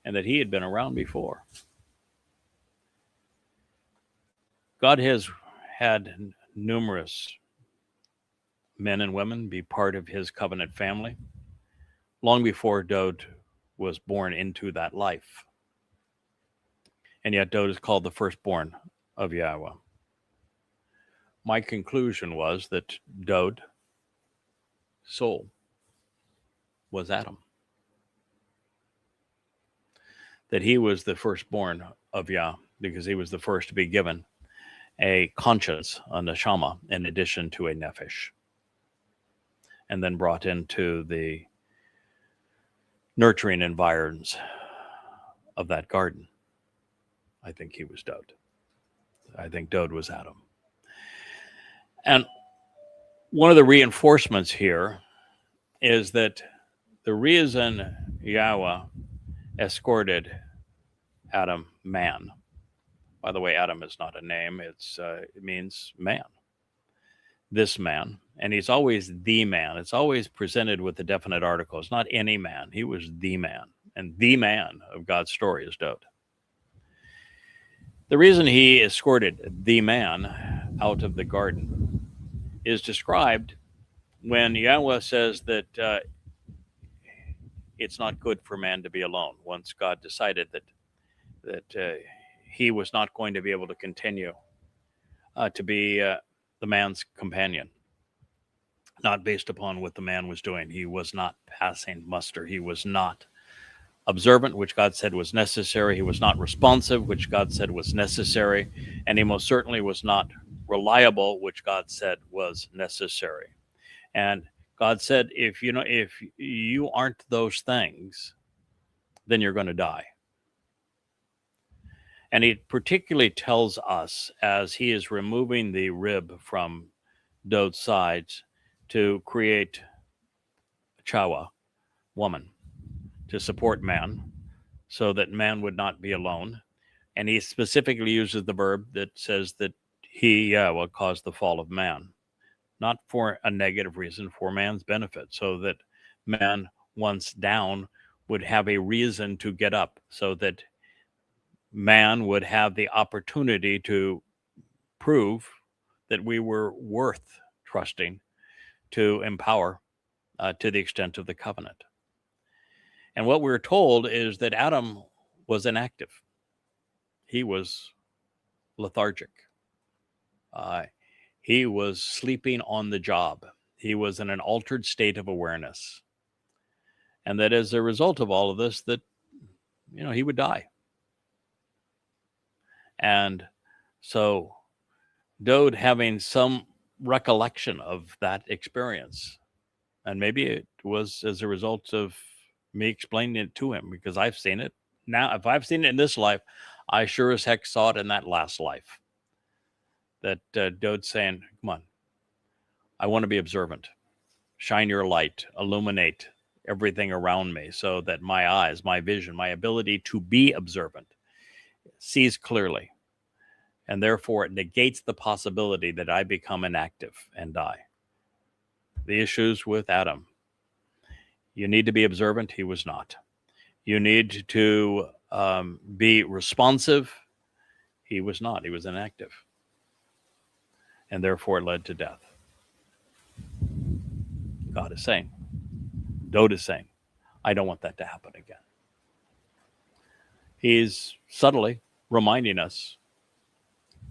and that he had been around before. God has had numerous men and women be part of his covenant family long before Dode was born into that life. And yet Dode is called the firstborn of Yahweh. My conclusion was that Dode, soul, was Adam. That he was the firstborn of Yah because he was the first to be given a conscience, a neshama, in addition to a nephesh, and then brought into the nurturing environs of that garden. I think he was Dode. I think Dode was Adam. And one of the reinforcements here is that the reason Yahweh escorted Adam, man. By the way, Adam is not a name. It means man. This man. And he's always the man. It's always presented with a definite article. It's not any man. He was the man. And the man of God's story is Dode. The reason he escorted the man out of the garden is described when Yahweh says that it's not good for man to be alone. Once God decided that he was not going to be able to continue to be the man's companion, not based upon what the man was doing. He was not passing muster. He was not observant, which God said was necessary. He was not responsive, which God said was necessary. And he most certainly was not reliable, which God said was necessary. And God said, if you aren't those things, then you're going to die. And he particularly tells us as he is removing the rib from Dode's sides to create Chawa, woman, to support man, so that man would not be alone. And he specifically uses the verb that says that he will cause the fall of man, not for a negative reason, for man's benefit, so that man, once down, would have a reason to get up, so that man would have the opportunity to prove that we were worth trusting to empower to the extent of the covenant. And what we're told is that Adam was inactive. He was lethargic. He was sleeping on the job. He was in an altered state of awareness. And that as a result of all of this, that, he would die. And so Dode, having some recollection of that experience, and maybe it was as a result of me explaining it to him, because I've seen it. Now, if I've seen it in this life, I sure as heck saw it in that last life. That Dode's saying, come on, I want to be observant. Shine your light, illuminate everything around me so that my eyes, my vision, my ability to be observant sees clearly. And therefore, it negates the possibility that I become inactive and die. The issues with Adam. You need to be observant. He was not. You need to be responsive. He was not. He was inactive. And therefore it led to death. God is saying, Dode is saying, I don't want that to happen again. He's subtly reminding us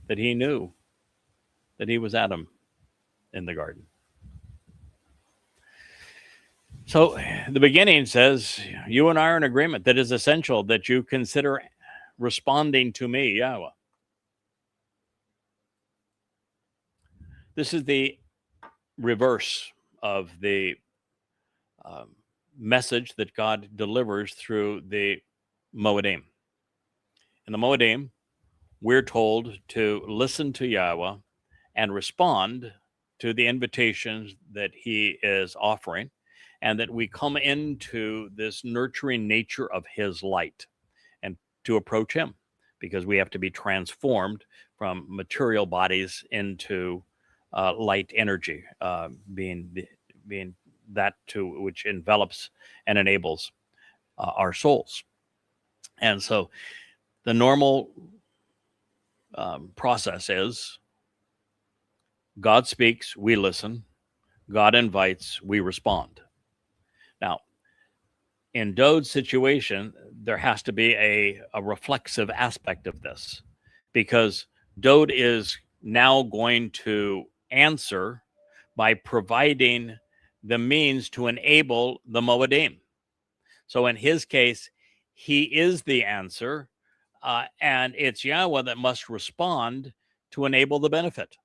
that he knew that he was Adam in the garden. So the beginning says, you and I are in agreement that it is essential that you consider responding to me, Yahweh. This is the reverse of the message that God delivers through the Moedim. In the Moedim, we're told to listen to Yahweh and respond to the invitations that he is offering, and that we come into this nurturing nature of his light and to approach him, because we have to be transformed from material bodies into light energy, being that to which envelops and enables our souls. And so the normal process is God speaks, we listen. God invites, we respond. Now, in Dode's situation, there has to be a reflexive aspect of this, because Dode is now going to answer by providing the means to enable the Moedim. So in his case, he is the answer, and it's Yahweh that must respond to enable the benefit.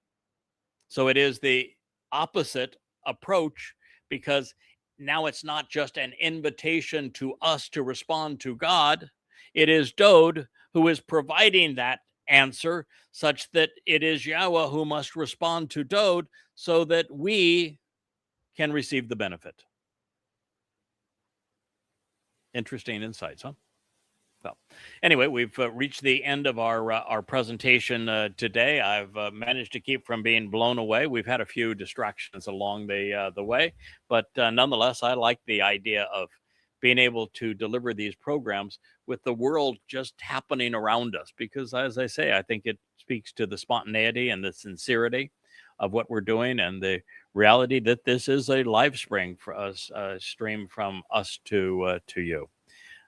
So it is the opposite approach, because now it's not just an invitation to us to respond to God. It is Dode who is providing that answer, such that it is Yahweh who must respond to Dode so that we can receive the benefit. Interesting insights, huh? Well, anyway, we've reached the end of our presentation today. I've managed to keep from being blown away. We've had a few distractions along the way, but nonetheless, I like the idea of being able to deliver these programs with the world just happening around us, because, as I say, I think it speaks to the spontaneity and the sincerity of what we're doing, and the reality that this is a live stream for us, stream from us to you.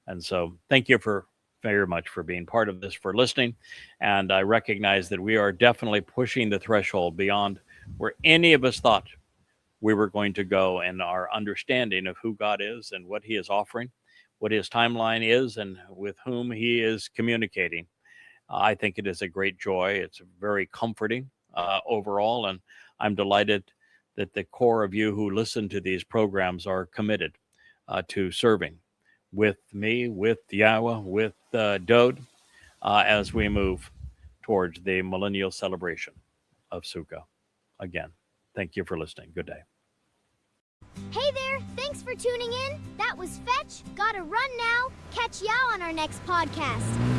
And so thank you very much for being part of this, for listening. And I recognize that we are definitely pushing the threshold beyond where any of us thought we were going to go in our understanding of who God is and what he is offering, what his timeline is, and with whom he is communicating. I think it is a great joy. It's very comforting overall. And I'm delighted that the core of you who listen to these programs are committed to serving with me, with Yahweh, with Dode, as we move towards the millennial celebration of Sukkot. Again, thank you for listening. Good day. Hey there, thanks for tuning in. That was Fetch. Gotta run now. Catch Yao on our next podcast.